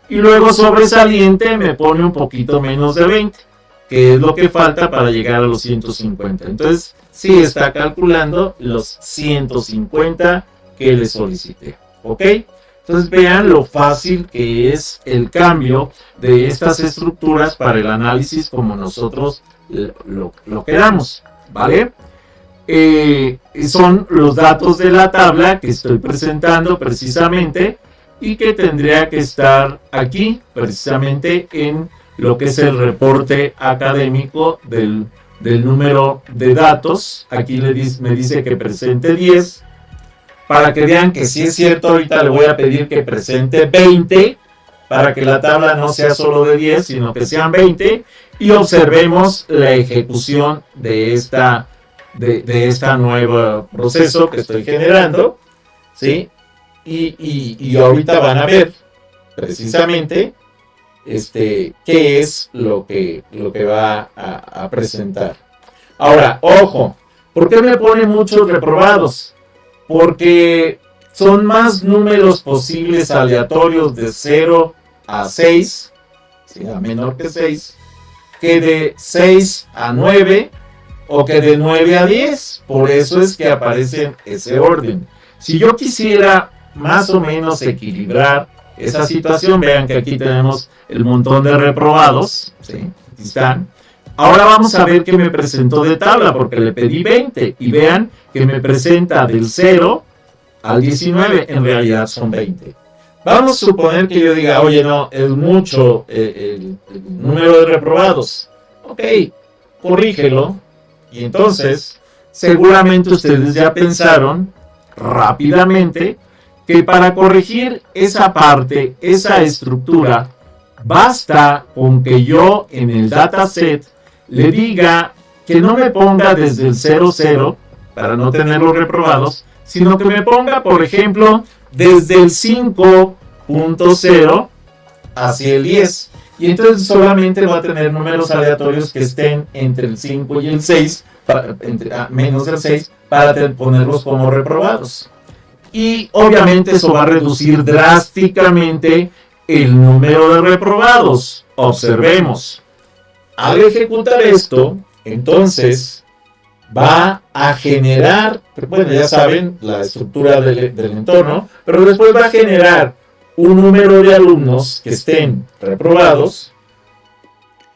Y luego sobresaliente me pone un poquito menos de 20. Que es lo que falta para llegar a los 150. Entonces, sí está calculando los 150 que le solicité. ¿Ok? Entonces vean lo fácil que es el cambio de estas estructuras para el análisis como nosotros lo queramos, ¿vale? Son los datos de la tabla que estoy presentando precisamente y que tendría que estar aquí precisamente en lo que es el reporte académico del del número de datos. Aquí me dice que presente 10. Para que vean que si es cierto, ahorita le voy a pedir que presente 20, para que la tabla no sea solo de 10, sino que sean 20, y observemos la ejecución de esta nuevo proceso que estoy generando, ¿sí? Y ahorita van a ver precisamente qué es lo que va a presentar. Ahora, ojo, ¿por qué me pone muchos reprobados? Porque son más números posibles aleatorios de 0 a 6, ¿sí? A menor que 6, que de 6 a 9 o que de 9 a 10. Por eso es que aparece en ese orden. Si yo quisiera más o menos equilibrar esa situación, vean que aquí tenemos el montón de reprobados, ¿sí? Aquí están. Ahora vamos a ver qué me presentó de tabla, porque le pedí 20, y vean que me presenta del 0 al 19, en realidad son 20. Vamos a suponer que yo diga, oye, no, es mucho el número de reprobados. Ok, corrígelo, y entonces seguramente ustedes ya pensaron rápidamente que para corregir esa parte, esa estructura, basta con que yo en el dataset le diga que no me ponga desde el 00 para no tener los reprobados, sino que me ponga, por ejemplo, desde el 5.0 hacia el 10. Y entonces solamente va a tener números aleatorios que estén entre el 5 y el 6, menos del 6, para ponerlos como reprobados. Y obviamente eso va a reducir drásticamente el número de reprobados. Observemos. Al ejecutar esto, entonces va a generar, bueno, ya saben, la estructura del entorno, pero después va a generar un número de alumnos que estén reprobados,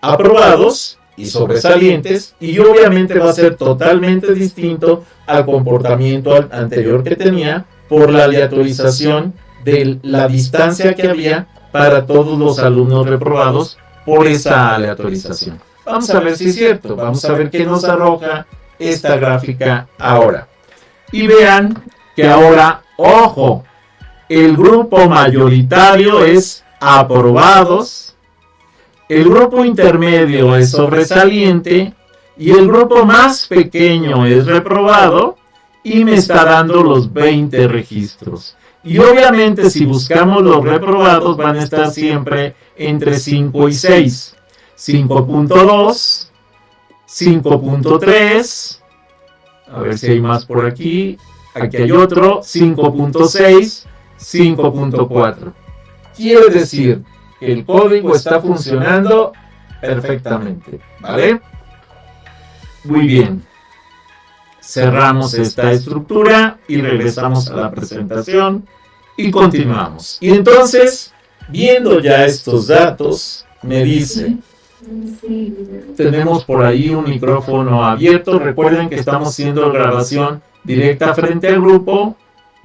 aprobados y sobresalientes, y obviamente va a ser totalmente distinto al comportamiento anterior que tenía por la aleatorización de la distancia que había para todos los alumnos reprobados por esa aleatorización. Vamos a ver si es cierto, vamos a ver qué nos arroja esta gráfica ahora. Y vean que ahora, ojo, el grupo mayoritario es aprobados, el grupo intermedio es sobresaliente y el grupo más pequeño es reprobado, y me está dando los 20 registros. Y obviamente si buscamos los reprobados van a estar siempre entre 5 y 6. 5.2, 5.3, a ver si hay más por aquí, aquí hay otro, 5.6, 5.4. Quiere decir que el código está funcionando perfectamente, ¿vale? Muy bien. Cerramos esta estructura y regresamos a la presentación y continuamos. Y entonces, viendo ya estos datos, me dice, tenemos por ahí un micrófono abierto. Recuerden que estamos haciendo grabación directa frente al grupo.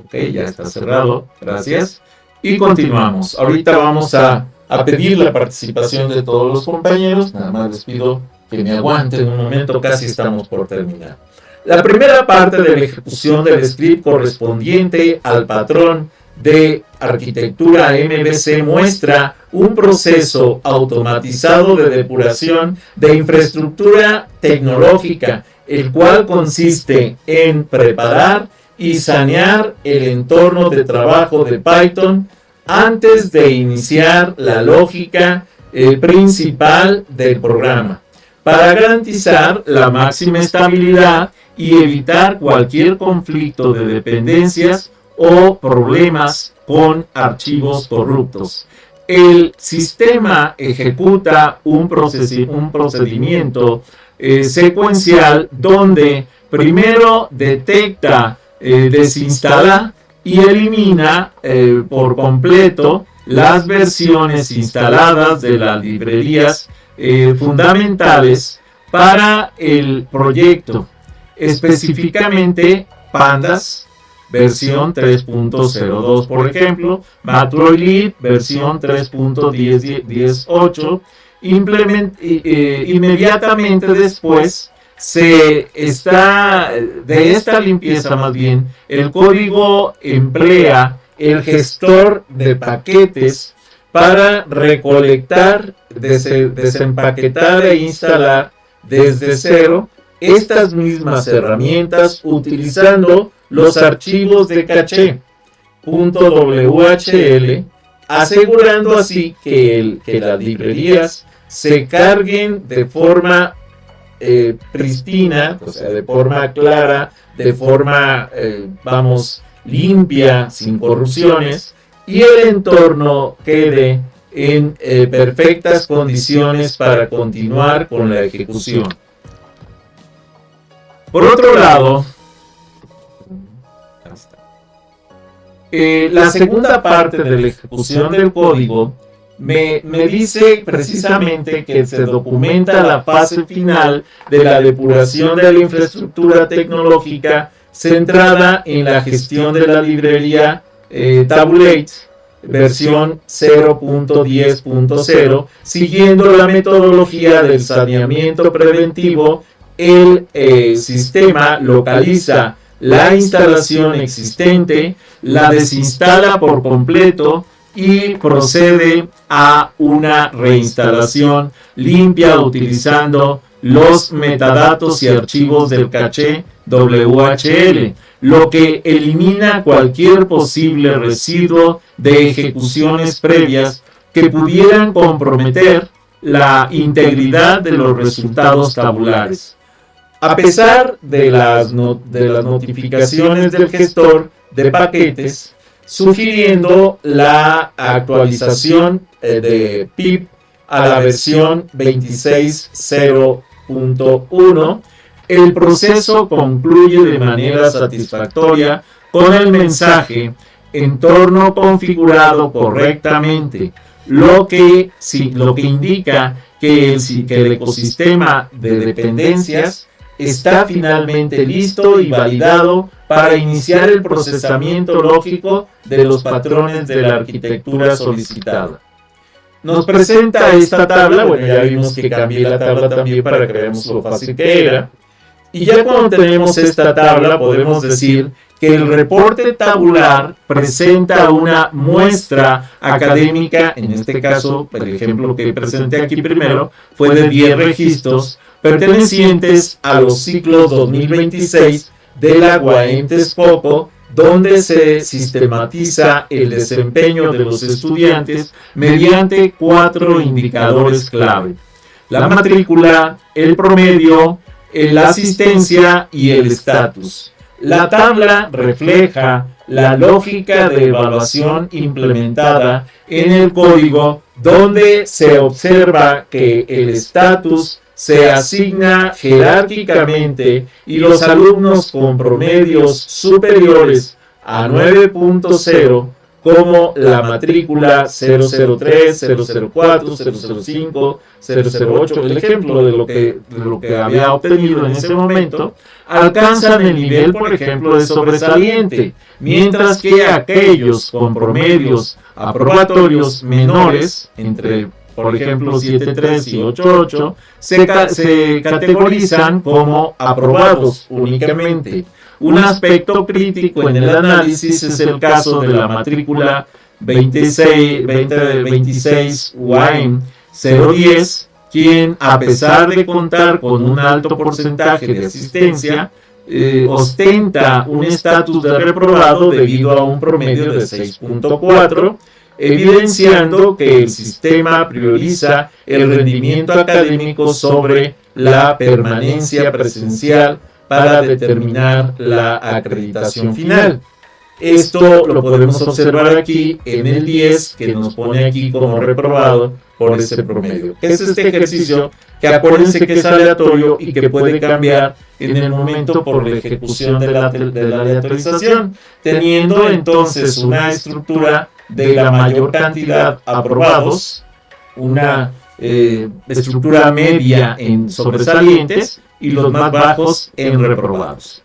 Ok, ya está cerrado, gracias. Y continuamos. Ahorita vamos a pedir la participación de todos los compañeros. Nada más les pido que me aguanten un momento, casi estamos por terminar. La primera parte de la ejecución del script correspondiente al patrón de arquitectura MVC muestra un proceso automatizado de depuración de infraestructura tecnológica, el cual consiste en preparar y sanear el entorno de trabajo de Python antes de iniciar la lógica principal del programa, para garantizar la máxima estabilidad y evitar cualquier conflicto de dependencias o problemas con archivos corruptos. El sistema ejecuta un procedimiento secuencial donde primero detecta, desinstala y elimina por completo las versiones instaladas de las librerías fundamentales para el proyecto, específicamente Pandas versión 3.02, por ejemplo, Matplotlib versión 3.10.8. Inmediatamente después de esta limpieza más bien, el código emplea el gestor de paquetes para recolectar, desempaquetar e instalar desde cero estas mismas herramientas utilizando los archivos de caché .whl, asegurando así que las librerías se carguen de forma pristina, o sea, de forma clara, de forma, limpia, sin corrupciones, y el entorno quede en perfectas condiciones para continuar con la ejecución. Por otro lado, la segunda parte de la ejecución del código me dice precisamente que se documenta la fase final de la depuración de la infraestructura tecnológica centrada en la gestión de la librería Tabulate versión 0.10.0, siguiendo la metodología del saneamiento preventivo. El sistema localiza la instalación existente, la desinstala por completo y procede a una reinstalación limpia utilizando los metadatos y archivos del caché WHL, lo que elimina cualquier posible residuo de ejecuciones previas que pudieran comprometer la integridad de los resultados tabulares. A pesar de las notificaciones del gestor de paquetes, sugiriendo la actualización de PIP a la versión 26.0.1, el proceso concluye de manera satisfactoria con el mensaje entorno configurado correctamente, lo que indica que el ecosistema de dependencias está finalmente listo y validado para iniciar el procesamiento lógico de los patrones de la arquitectura solicitada. Nos presenta esta tabla, bueno, ya vimos que cambié la tabla también para que veamos lo fácil que era. Y ya cuando tenemos esta tabla podemos decir que el reporte tabular presenta una muestra académica, en este caso, el ejemplo que presenté aquí primero, fue de 10 registros pertenecientes a los ciclos 2026 de la Guaem-Texcoco, donde se sistematiza el desempeño de los estudiantes mediante 4 indicadores clave: la matrícula, el promedio, la asistencia y el estatus. La tabla refleja la lógica de evaluación implementada en el código, donde se observa que el estatus se asigna jerárquicamente y los alumnos con promedios superiores a 9.0, como la matrícula 003, 004, 005, 008, el ejemplo de lo que había obtenido en ese momento, alcanzan el nivel, por ejemplo, de sobresaliente, mientras que aquellos con promedios aprobatorios menores, entre por ejemplo 7.3 y 8.8, se categorizan como aprobados únicamente. Un aspecto crítico en el análisis es el caso de la matrícula 26 UAM 010, quien, a pesar de contar con un alto porcentaje de asistencia, ostenta un estatus de reprobado debido a un promedio de 6.4, evidenciando que el sistema prioriza el rendimiento académico sobre la permanencia presencial para determinar la acreditación final. Esto lo podemos observar aquí en el 10, que nos pone aquí como reprobado por ese promedio. Es este ejercicio que acuérdense que es aleatorio y que puede cambiar en el momento por la ejecución de la aleatorización, teniendo entonces una estructura de la mayor cantidad aprobados, una estructura media en sobresalientes y los más bajos en reprobados.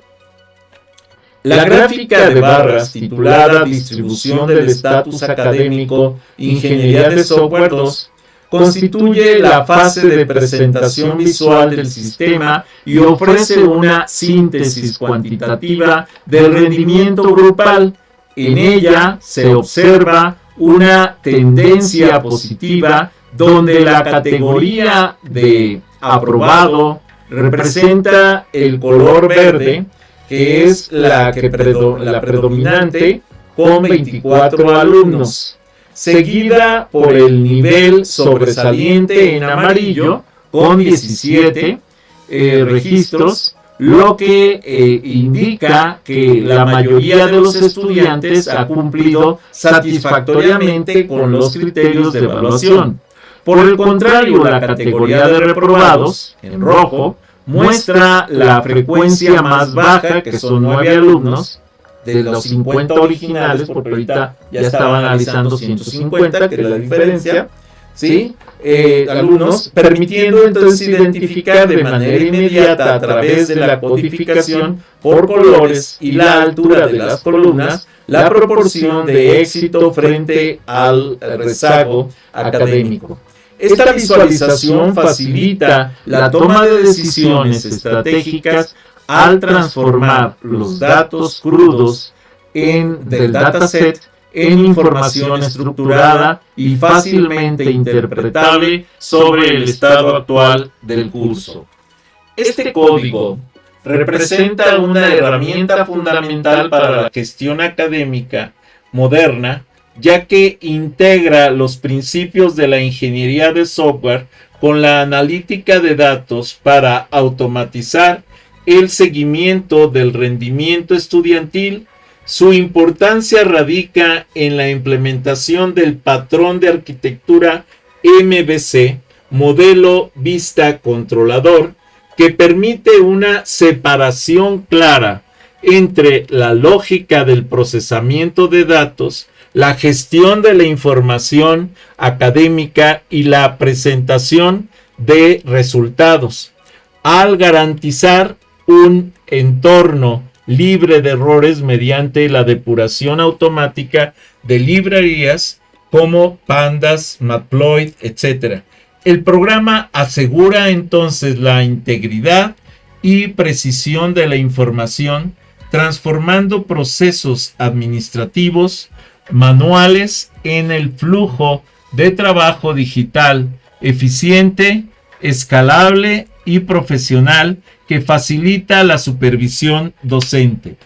La gráfica de barras titulada Distribución del Estatus Académico Ingeniería de Software 2 constituye la fase de presentación visual del sistema y ofrece una síntesis cuantitativa del rendimiento grupal. En ella se observa una tendencia positiva donde la categoría de aprobado representa el color verde, que es la predominante, con 24 alumnos, seguida por el nivel sobresaliente en amarillo con 17 registros, lo que indica que la mayoría de los estudiantes ha cumplido satisfactoriamente con los criterios de evaluación. Por el contrario, la categoría de reprobados, en rojo, muestra la frecuencia más baja, que son 9 alumnos, de los 50 originales, porque ahorita ya estaba analizando 150, que es la diferencia, ¿sí? Alumnos, permitiendo entonces identificar de manera inmediata a través de la codificación por colores y la altura de las columnas la proporción de éxito frente al rezago académico. Esta visualización facilita la toma de decisiones estratégicas al transformar los datos crudos del dataset en información estructurada y fácilmente interpretable sobre el estado actual del curso. Este código representa una herramienta fundamental para la gestión académica moderna, ya que integra los principios de la ingeniería de software con la analítica de datos para automatizar el seguimiento del rendimiento estudiantil. Su importancia radica en la implementación del patrón de arquitectura MVC, modelo vista controlador, que permite una separación clara entre la lógica del procesamiento de datos, la gestión de la información académica y la presentación de resultados, al garantizar un entorno libre de errores mediante la depuración automática de librerías como Pandas, Matplotlib, etc. El programa asegura entonces la integridad y precisión de la información, transformando procesos administrativos manuales en el flujo de trabajo digital eficiente, escalable y profesional que facilita la supervisión docente.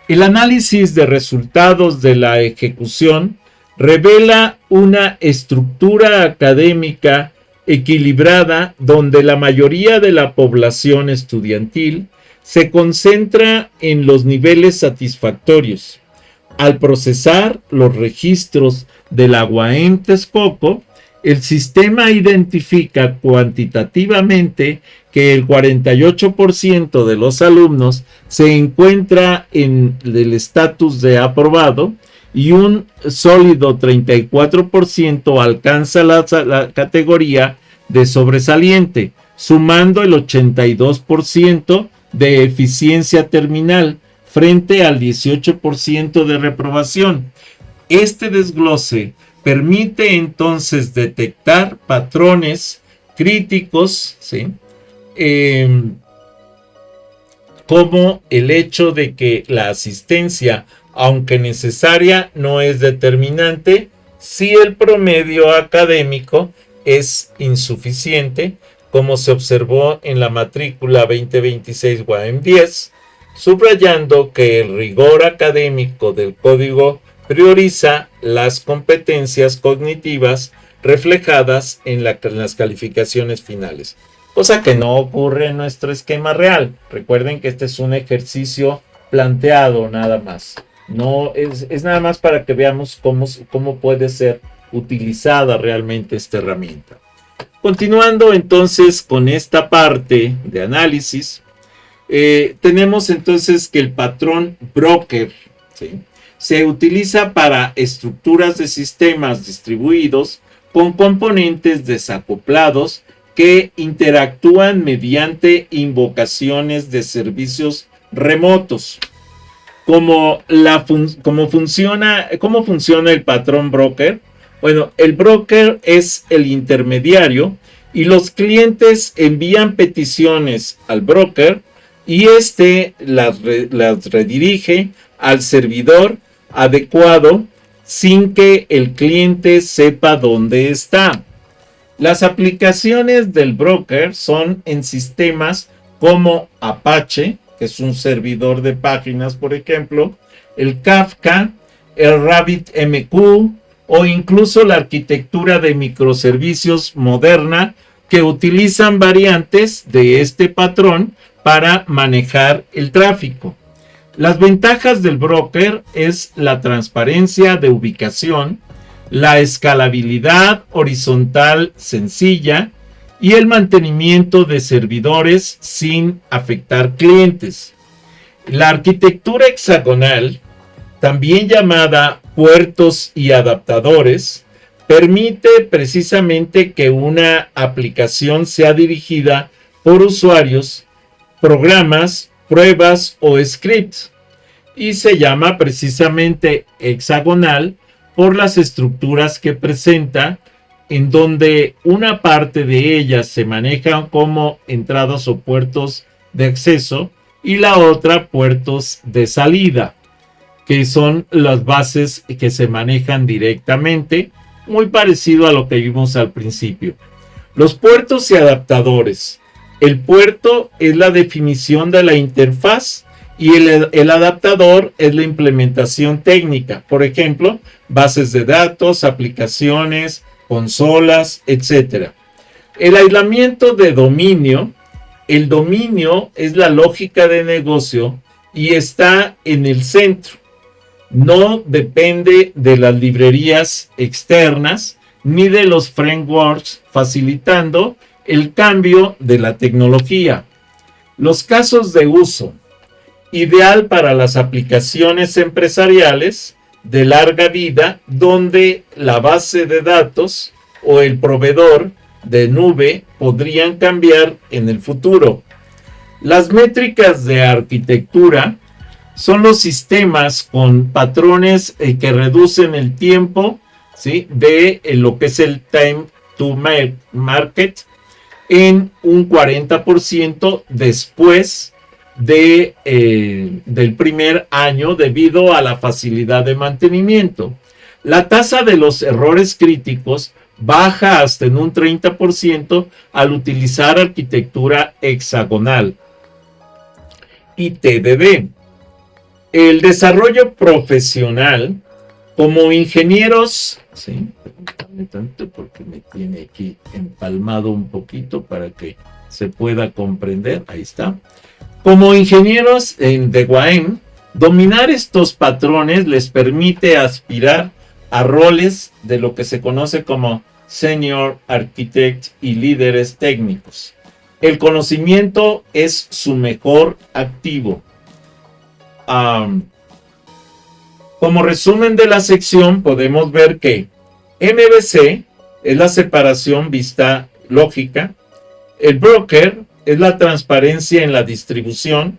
El análisis de resultados de la ejecución revela una estructura académica equilibrada donde la mayoría de la población estudiantil se concentra en los niveles satisfactorios. Al procesar los registros del Aguaem Texcoco, el sistema identifica cuantitativamente que el 48% de los alumnos se encuentra en el estatus de aprobado y un sólido 34% alcanza la categoría de sobresaliente, sumando el 82% de eficiencia terminal frente al 18% de reprobación. Este desglose permite entonces detectar patrones críticos, ¿sí? Como el hecho de que la asistencia, aunque necesaria, no es determinante si el promedio académico es insuficiente, como se observó en la matrícula 2026 Guaem 10, subrayando que el rigor académico del código prioriza las competencias cognitivas reflejadas en las calificaciones finales, cosa que no ocurre en nuestro esquema real. Recuerden que este es un ejercicio planteado nada más, no es nada más para que veamos cómo puede ser utilizada realmente esta herramienta. Continuando entonces con esta parte de análisis, tenemos entonces que el patrón Broker, ¿sí?, se utiliza para estructuras de sistemas distribuidos con componentes desacoplados que interactúan mediante invocaciones de servicios remotos. ¿Cómo funciona el patrón Broker? Bueno, el broker es el intermediario y los clientes envían peticiones al broker y este las redirige al servidor adecuado sin que el cliente sepa dónde está. Las aplicaciones del broker son en sistemas como Apache, que es un servidor de páginas, por ejemplo, el Kafka, el RabbitMQ o incluso la arquitectura de microservicios moderna que utilizan variantes de este patrón para manejar el tráfico. Las ventajas del broker es la transparencia de ubicación, la escalabilidad horizontal sencilla y el mantenimiento de servidores sin afectar clientes. La arquitectura hexagonal, también llamada puertos y adaptadores, permite precisamente que una aplicación sea dirigida por usuarios, programas, pruebas o scripts, y se llama precisamente hexagonal por las estructuras que presenta, en donde una parte de ellas se maneja como entradas o puertos de acceso y la otra puertos de salida, que son las bases que se manejan directamente, muy parecido a lo que vimos al principio. Los puertos y adaptadores. El puerto es la definición de la interfaz y el adaptador es la implementación técnica. Por ejemplo, bases de datos, aplicaciones, consolas, etc. El aislamiento de dominio. El dominio es la lógica de negocio y está en el centro. No depende de las librerías externas ni de los frameworks, facilitando el cambio de la tecnología. Los casos de uso. Ideal para las aplicaciones empresariales de larga vida, donde la base de datos o el proveedor de nube podrían cambiar en el futuro. Las métricas de arquitectura son los sistemas con patrones que reducen el tiempo, ¿sí?, de lo que es el time to market en un 40% después del primer año, debido a la facilidad de mantenimiento. La tasa de los errores críticos baja hasta en un 30% al utilizar arquitectura hexagonal y TDD. El desarrollo profesional como ingenieros, ¿sí?, permítame tanto porque me tiene aquí empalmado un poquito para que se pueda comprender. Ahí está. Como ingenieros de WAEM, dominar estos patrones les permite aspirar a roles de lo que se conoce como Senior Architect y líderes técnicos. El conocimiento es su mejor activo. Como resumen de la sección, podemos ver que MVC es la separación vista lógica, el broker es la transparencia en la distribución,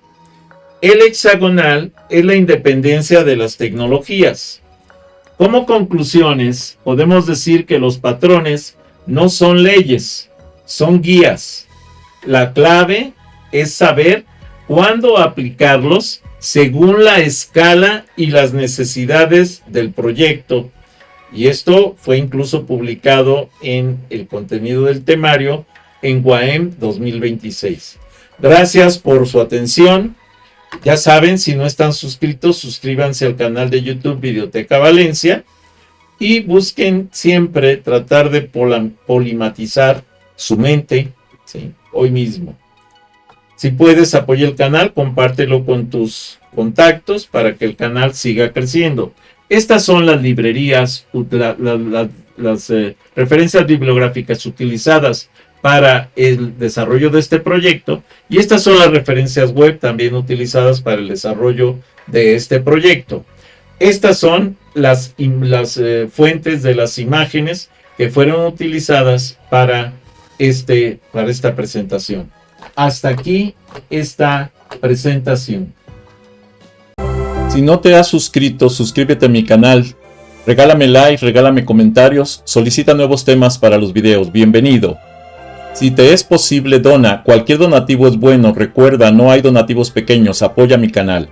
el hexagonal es la independencia de las tecnologías. Como conclusiones, podemos decir que los patrones no son leyes, son guías. La clave es saber cuándo aplicarlos según la escala y las necesidades del proyecto. Y esto fue incluso publicado en el contenido del temario en WAEM 2026. Gracias por su atención. Ya saben, si no están suscritos, suscríbanse al canal de YouTube Videoteca Valencia y busquen siempre tratar de polimatizar su mente, ¿sí?, hoy mismo. Si puedes, apoya el canal, compártelo con tus contactos para que el canal siga creciendo. Estas son las librerías, las referencias bibliográficas utilizadas para el desarrollo de este proyecto, y estas son las referencias web también utilizadas para el desarrollo de este proyecto. Estas son las fuentes de las imágenes que fueron utilizadas para esta presentación. Hasta aquí esta presentación. Si no te has suscrito, suscríbete a mi canal Regálame like, regálame comentarios, solicita nuevos temas para los videos. Bienvenido. Si te es posible, dona. Cualquier donativo es bueno. Recuerda, no hay donativos pequeños. Apoya mi canal.